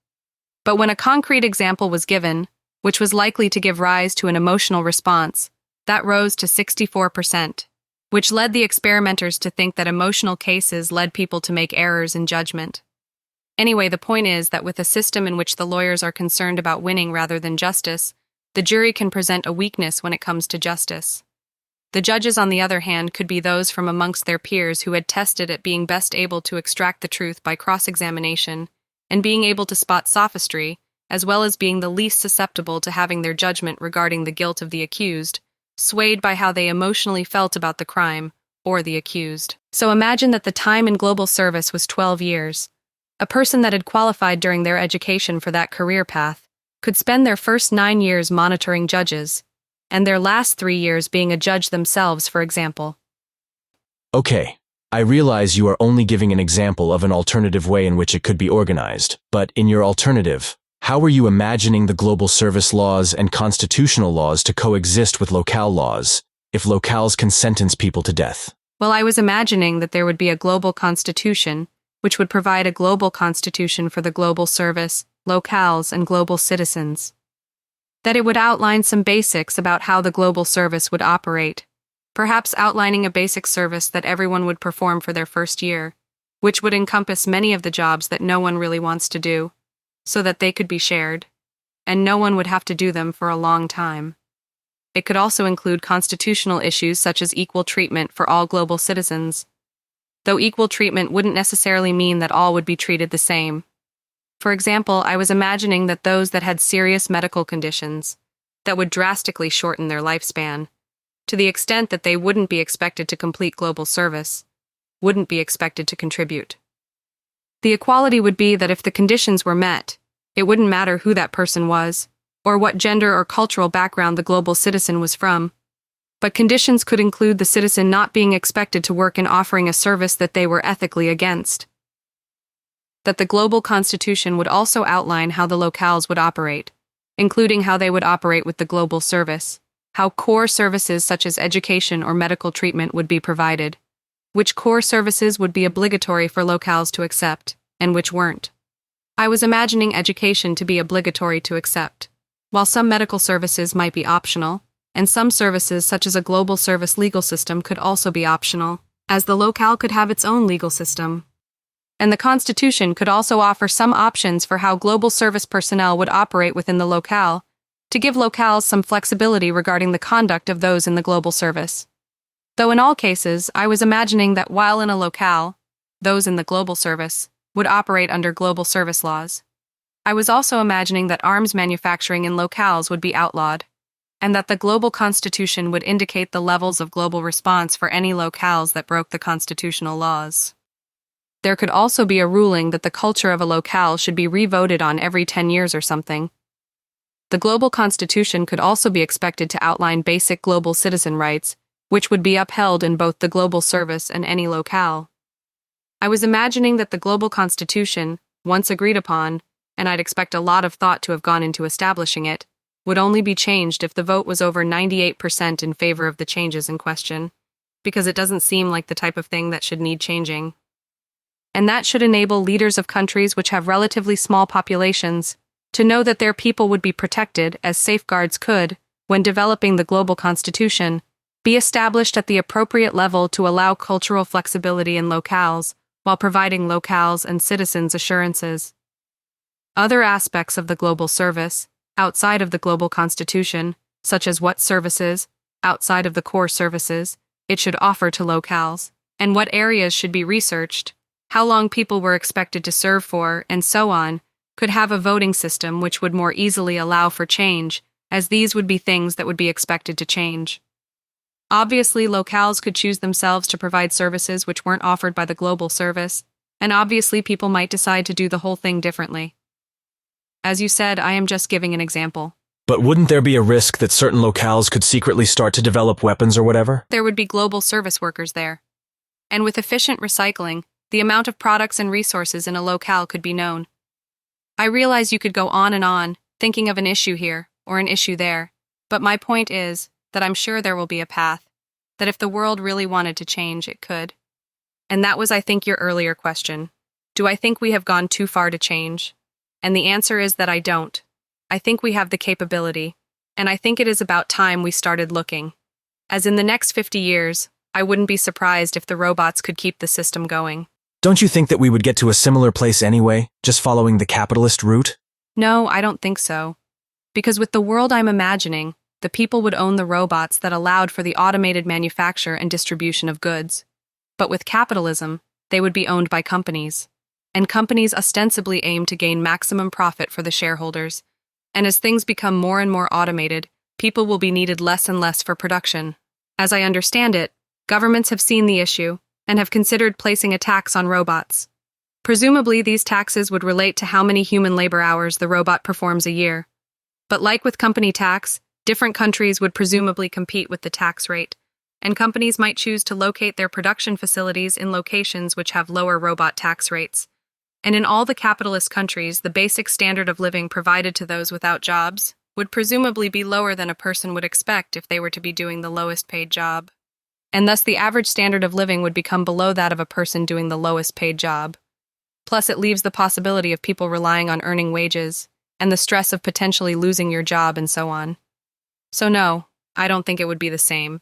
But when a concrete example was given, which was likely to give rise to an emotional response, that rose to 64%, which led the experimenters to think that emotional cases led people to make errors in judgment. Anyway, the point is that with a system in which the lawyers are concerned about winning rather than justice, the jury can present a weakness when it comes to justice. The judges, on the other hand, could be those from amongst their peers who had tested at being best able to extract the truth by cross-examination and being able to spot sophistry, as well as being the least susceptible to having their judgment regarding the guilt of the accused swayed by how they emotionally felt about the crime or the accused. So imagine that the time in global service was 12 years. A person that had qualified during their education for that career path could spend their first 9 years monitoring judges, and their last 3 years being a judge themselves, for example. Okay, I realize you are only giving an example of an alternative way in which it could be organized, but in your alternative, how are you imagining the global service laws and constitutional laws to coexist with locale laws, if locales can sentence people to death? Well, I was imagining that there would be a global constitution, which would provide a global constitution for the global service, locales, and global citizens. That it would outline some basics about how the global service would operate, perhaps outlining a basic service that everyone would perform for their first year, which would encompass many of the jobs that no one really wants to do, so that they could be shared, and no one would have to do them for a long time. It could also include constitutional issues such as equal treatment for all global citizens, though equal treatment wouldn't necessarily mean that all would be treated the same. For example, I was imagining that those that had serious medical conditions that would drastically shorten their lifespan, to the extent that they wouldn't be expected to complete global service, wouldn't be expected to contribute. The equality would be that if the conditions were met, it wouldn't matter who that person was, or what gender or cultural background the global citizen was from, but conditions could include the citizen not being expected to work in offering a service that they were ethically against. That the global constitution would also outline how the locales would operate, including how they would operate with the global service, how core services such as education or medical treatment would be provided, which core services would be obligatory for locales to accept, and which weren't. I was imagining education to be obligatory to accept, while some medical services might be optional, and some services such as a global service legal system could also be optional, as the locale could have its own legal system. And the Constitution could also offer some options for how global service personnel would operate within the locale, to give locales some flexibility regarding the conduct of those in the global service. Though in all cases, I was imagining that while in a locale, those in the global service would operate under global service laws. I was also imagining that arms manufacturing in locales would be outlawed, and that the global constitution would indicate the levels of global response for any locales that broke the constitutional laws. There could also be a ruling that the culture of a locale should be re-voted on every 10 years or something. The global constitution could also be expected to outline basic global citizen rights, which would be upheld in both the global service and any locale. I was imagining that the global constitution, once agreed upon, and I'd expect a lot of thought to have gone into establishing it, would only be changed if the vote was over 98% in favor of the changes in question, because it doesn't seem like the type of thing that should need changing. And that should enable leaders of countries which have relatively small populations to know that their people would be protected as safeguards could, when developing the global constitution, be established at the appropriate level to allow cultural flexibility in locales while providing locales and citizens assurances. Other aspects of the global service, outside of the global constitution, such as what services, outside of the core services, it should offer to locales, and what areas should be researched, how long people were expected to serve for, and so on, could have a voting system which would more easily allow for change, as these would be things that would be expected to change. Obviously, locales could choose themselves to provide services which weren't offered by the global service, and obviously people might decide to do the whole thing differently. As you said, I am just giving an example. But wouldn't there be a risk that certain locales could secretly start to develop weapons or whatever? There would be global service workers there. And with efficient recycling, the amount of products and resources in a locale could be known. I realize you could go on, thinking of an issue here, or an issue there, but my point is that I'm sure there will be a path, that if the world really wanted to change, it could. And that was, I think, your earlier question. Do I think we have gone too far to change? And the answer is that I don't. I think we have the capability, and I think it is about time we started looking. As in the next 50 years, I wouldn't be surprised if the robots could keep the system going. Don't you think that we would get to a similar place anyway, just following the capitalist route? No, I don't think so. Because with the world I'm imagining, the people would own the robots that allowed for the automated manufacture and distribution of goods. But with capitalism, they would be owned by companies. And companies ostensibly aim to gain maximum profit for the shareholders. And as things become more and more automated, people will be needed less and less for production. As I understand it, governments have seen the issue and have considered placing a tax on robots. Presumably, these taxes would relate to how many human labor hours the robot performs a year. But like with company tax, different countries would presumably compete with the tax rate, and companies might choose to locate their production facilities in locations which have lower robot tax rates. And in all the capitalist countries, the basic standard of living provided to those without jobs would presumably be lower than a person would expect if they were to be doing the lowest paid job. And thus the average standard of living would become below that of a person doing the lowest paid job. Plus, it leaves the possibility of people relying on earning wages, and the stress of potentially losing your job and so on. So no, I don't think it would be the same.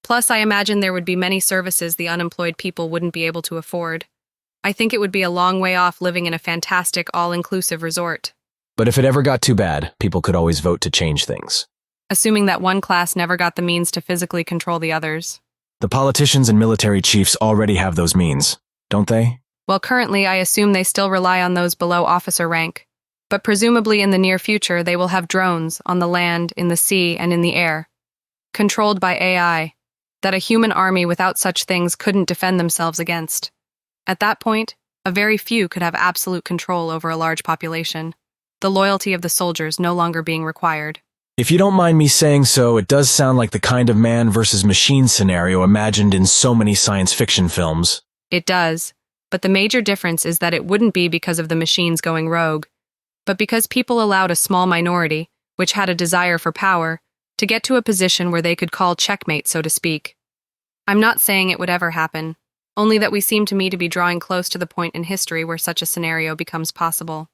Plus, I imagine there would be many services the unemployed people wouldn't be able to afford. I think it would be a long way off living in a fantastic, all-inclusive resort. But if it ever got too bad, people could always vote to change things. Assuming that one class never got the means to physically control the others. The politicians and military chiefs already have those means, don't they? Well, currently, I assume they still rely on those below officer rank. But presumably in the near future, they will have drones on the land, in the sea, and in the air, controlled by AI, that a human army without such things couldn't defend themselves against. At that point, a very few could have absolute control over a large population, the loyalty of the soldiers no longer being required. If you don't mind me saying so, it does sound like the kind of man versus machine scenario imagined in so many science fiction films. It does, but the major difference is that it wouldn't be because of the machines going rogue, but because people allowed a small minority, which had a desire for power, to get to a position where they could call checkmate, so to speak. I'm not saying it would ever happen, only that we seem to me to be drawing close to the point in history where such a scenario becomes possible.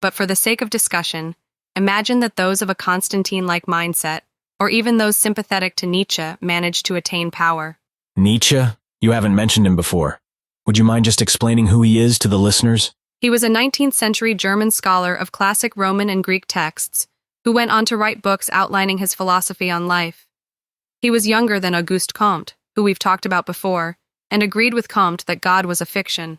But for the sake of discussion, imagine that those of a Constantine-like mindset, or even those sympathetic to Nietzsche, managed to attain power. Nietzsche? You haven't mentioned him before. Would you mind just explaining who he is to the listeners? He was a 19th century German scholar of classic Roman and Greek texts, who went on to write books outlining his philosophy on life. He was younger than Auguste Comte, who we've talked about before, and agreed with Comte that God was a fiction.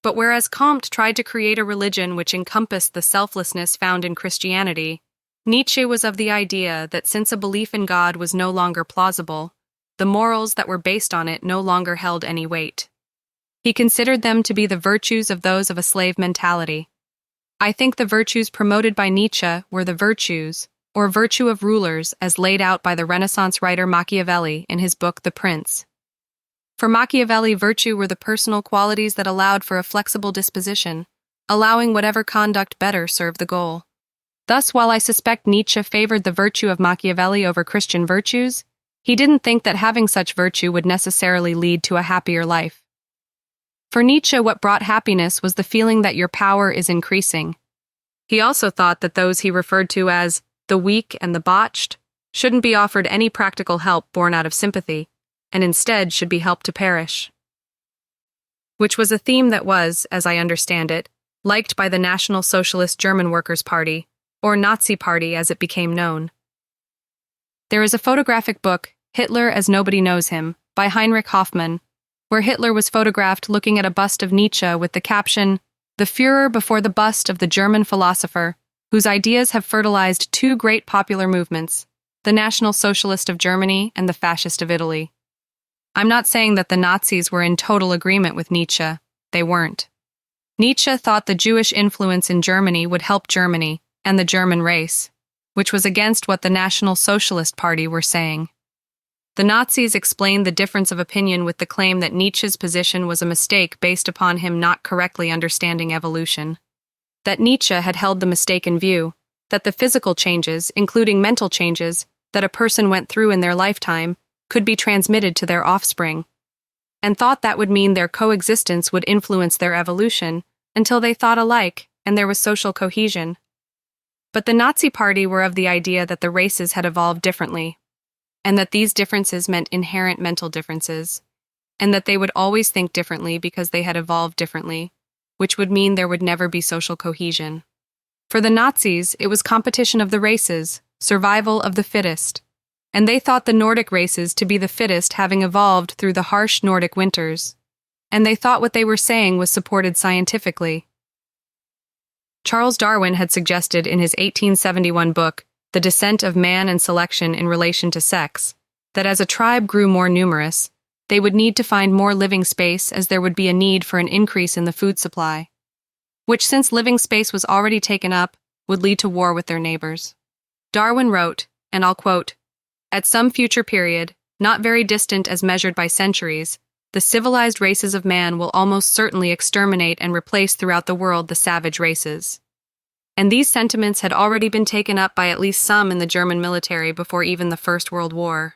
But whereas Comte tried to create a religion which encompassed the selflessness found in Christianity, Nietzsche was of the idea that since a belief in God was no longer plausible, the morals that were based on it no longer held any weight. He considered them to be the virtues of those of a slave mentality. I think the virtues promoted by Nietzsche were the virtues, or virtue of rulers, as laid out by the Renaissance writer Machiavelli in his book The Prince. For Machiavelli, virtue were the personal qualities that allowed for a flexible disposition, allowing whatever conduct better served the goal. Thus, while I suspect Nietzsche favored the virtue of Machiavelli over Christian virtues, he didn't think that having such virtue would necessarily lead to a happier life. For Nietzsche, what brought happiness was the feeling that your power is increasing. He also thought that those he referred to as the weak and the botched shouldn't be offered any practical help born out of sympathy, and instead should be helped to perish. Which was a theme that was, as I understand it, liked by the National Socialist German Workers' Party, or Nazi Party as it became known. There is a photographic book, Hitler as Nobody Knows Him, by Heinrich Hoffmann, where Hitler was photographed looking at a bust of Nietzsche with the caption, "The Führer before the bust of the German philosopher, whose ideas have fertilized two great popular movements, the National Socialist of Germany and the Fascist of Italy." I'm not saying that the Nazis were in total agreement with Nietzsche. They weren't. Nietzsche thought the Jewish influence in Germany would help Germany and the German race, which was against what the National Socialist Party were saying. The Nazis explained the difference of opinion with the claim that Nietzsche's position was a mistake based upon him not correctly understanding evolution. That Nietzsche had held the mistaken view that the physical changes, including mental changes, that a person went through in their lifetime could be transmitted to their offspring, and thought that would mean their coexistence would influence their evolution until they thought alike and there was social cohesion. But the Nazi Party were of the idea that the races had evolved differently, and that these differences meant inherent mental differences, and that they would always think differently because they had evolved differently, which would mean there would never be social cohesion. For the Nazis, it was competition of the races, survival of the fittest, and they thought the Nordic races to be the fittest, having evolved through the harsh Nordic winters, and they thought what they were saying was supported scientifically. Charles Darwin had suggested in his 1871 book, the descent of man and selection in relation to sex, that as a tribe grew more numerous, they would need to find more living space as there would be a need for an increase in the food supply, which, since living space was already taken up, would lead to war with their neighbors. Darwin wrote, and I'll quote, "At some future period, not very distant as measured by centuries, the civilized races of man will almost certainly exterminate and replace throughout the world the savage races." And these sentiments had already been taken up by at least some in the German military before even the First World War.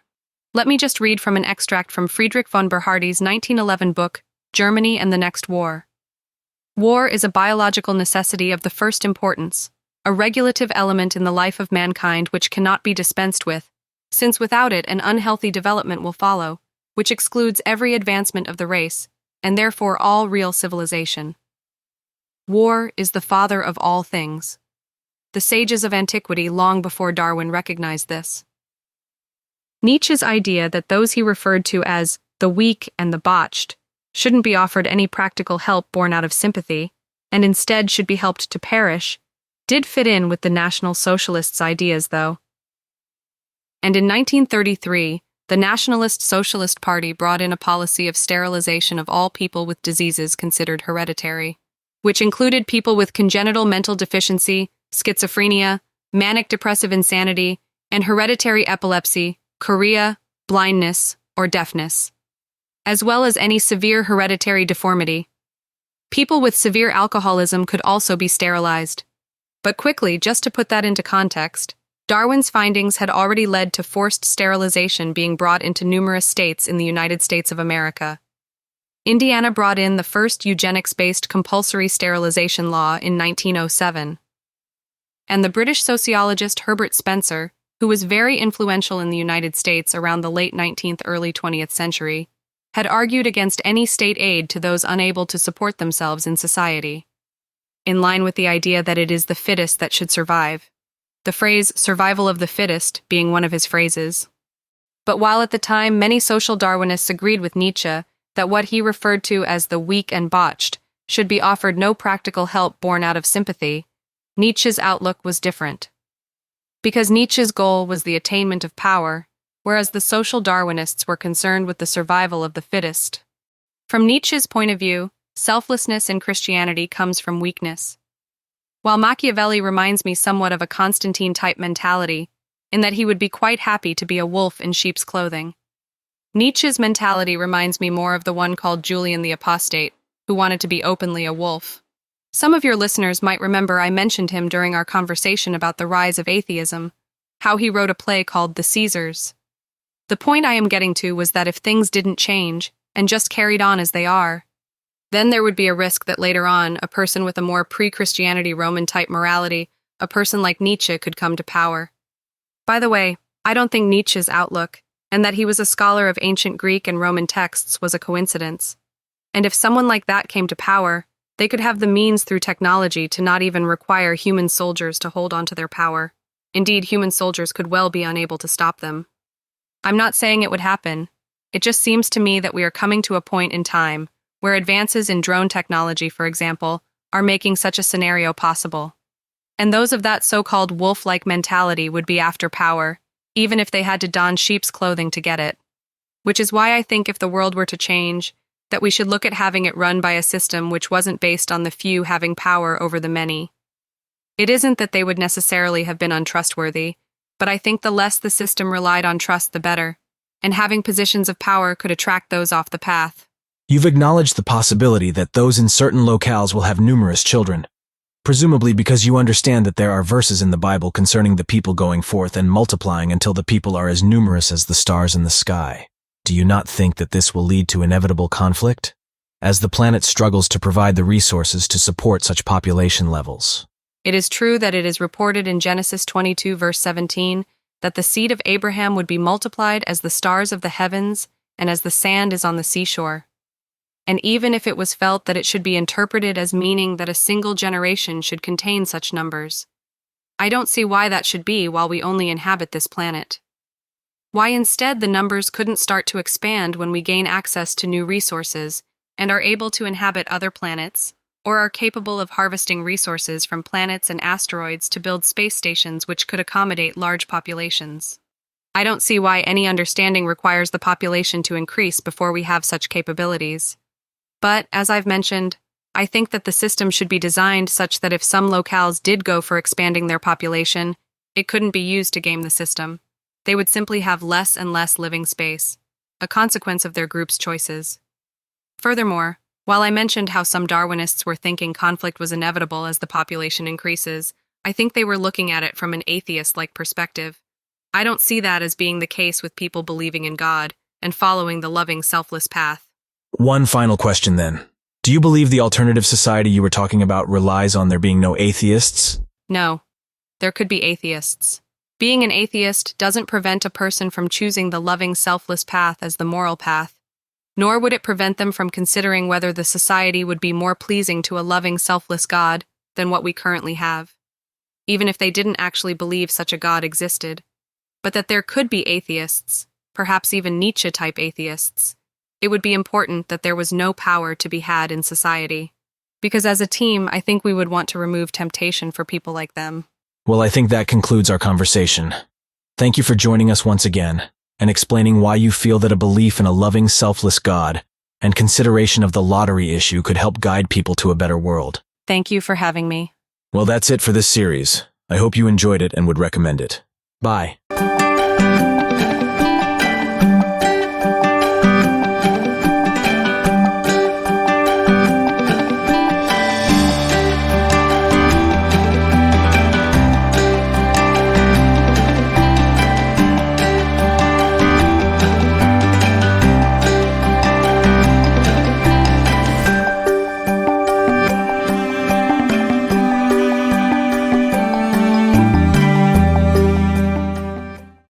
Let me just read from an extract from Friedrich von Bernhardi's 1911 book, Germany and the Next War. "War is a biological necessity of the first importance, a regulative element in the life of mankind which cannot be dispensed with, since without it an unhealthy development will follow, which excludes every advancement of the race, and therefore all real civilization. War is the father of all things." The sages of antiquity long before Darwin recognized this. Nietzsche's idea that those he referred to as the weak and the botched shouldn't be offered any practical help born out of sympathy, and instead should be helped to perish, did fit in with the National Socialists' ideas, though. And in 1933, the Nationalist Socialist Party brought in a policy of sterilization of all people with diseases considered hereditary, which included people with congenital mental deficiency, schizophrenia, manic depressive insanity, and hereditary epilepsy, chorea, blindness, or deafness, as well as any severe hereditary deformity. People with severe alcoholism could also be sterilized. But quickly, just to put that into context, Darwin's findings had already led to forced sterilization being brought into numerous states in the United States of America. Indiana brought in the first eugenics-based compulsory sterilization law in 1907. And the British sociologist Herbert Spencer, who was very influential in the United States around the late 19th, early 20th century, had argued against any state aid to those unable to support themselves in society, in line with the idea that it is the fittest that should survive, the phrase survival of the fittest being one of his phrases. But while at the time many social Darwinists agreed with Nietzsche that what he referred to as the weak and botched should be offered no practical help born out of sympathy, Nietzsche's outlook was different. Because Nietzsche's goal was the attainment of power, whereas the social Darwinists were concerned with the survival of the fittest. From Nietzsche's point of view, selflessness in Christianity comes from weakness. While Machiavelli reminds me somewhat of a Constantine-type mentality, in that he would be quite happy to be a wolf in sheep's clothing, Nietzsche's mentality reminds me more of the one called Julian the Apostate, who wanted to be openly a wolf. Some of your listeners might remember I mentioned him during our conversation about the rise of atheism, how he wrote a play called The Caesars. The point I am getting to was that if things didn't change, and just carried on as they are, then there would be a risk that later on, a person with a more pre-Christianity Roman-type morality, a person like Nietzsche, could come to power. By the way, I don't think Nietzsche's outlook, and that he was a scholar of ancient Greek and Roman texts, was a coincidence. And if someone like that came to power, they could have the means through technology to not even require human soldiers to hold on to their power. Indeed, human soldiers could well be unable to stop them. I'm not saying it would happen. It just seems to me that we are coming to a point in time where advances in drone technology, for example, are making such a scenario possible. And those of that so-called wolf-like mentality would be after power, even if they had to don sheep's clothing to get it. Which is why I think if the world were to change, that we should look at having it run by a system which wasn't based on the few having power over the many. It isn't that they would necessarily have been untrustworthy, but I think the less the system relied on trust, the better, and having positions of power could attract those off the path. You've acknowledged the possibility that those in certain locales will have numerous children, presumably because you understand that there are verses in the Bible concerning the people going forth and multiplying until the people are as numerous as the stars in the sky. Do you not think that this will lead to inevitable conflict, as the planet struggles to provide the resources to support such population levels? It is true that it is reported in Genesis 22 verse 17 that the seed of Abraham would be multiplied as the stars of the heavens and as the sand is on the seashore. And even if it was felt that it should be interpreted as meaning that a single generation should contain such numbers, I don't see why that should be while we only inhabit this planet. Why instead the numbers couldn't start to expand when we gain access to new resources and are able to inhabit other planets, or are capable of harvesting resources from planets and asteroids to build space stations which could accommodate large populations. I don't see why any understanding requires the population to increase before we have such capabilities. But, as I've mentioned, I think that the system should be designed such that if some locales did go for expanding their population, it couldn't be used to game the system. They would simply have less and less living space, a consequence of their group's choices. Furthermore, while I mentioned how some Darwinists were thinking conflict was inevitable as the population increases, I think they were looking at it from an atheist-like perspective. I don't see that as being the case with people believing in God and following the loving, selfless path. One final question then. Do you believe the alternative society you were talking about relies on there being no atheists? No. There could be atheists. Being an atheist doesn't prevent a person from choosing the loving, selfless path as the moral path, nor would it prevent them from considering whether the society would be more pleasing to a loving, selfless God than what we currently have, even if they didn't actually believe such a God existed. But that there could be atheists, perhaps even Nietzsche-type atheists. It would be important that there was no power to be had in society. Because as a team, I think we would want to remove temptation for people like them. Well, I think that concludes our conversation. Thank you for joining us once again and explaining why you feel that a belief in a loving, selfless God and consideration of the lottery issue could help guide people to a better world. Thank you for having me. Well, that's it for this series. I hope you enjoyed it and would recommend it. Bye.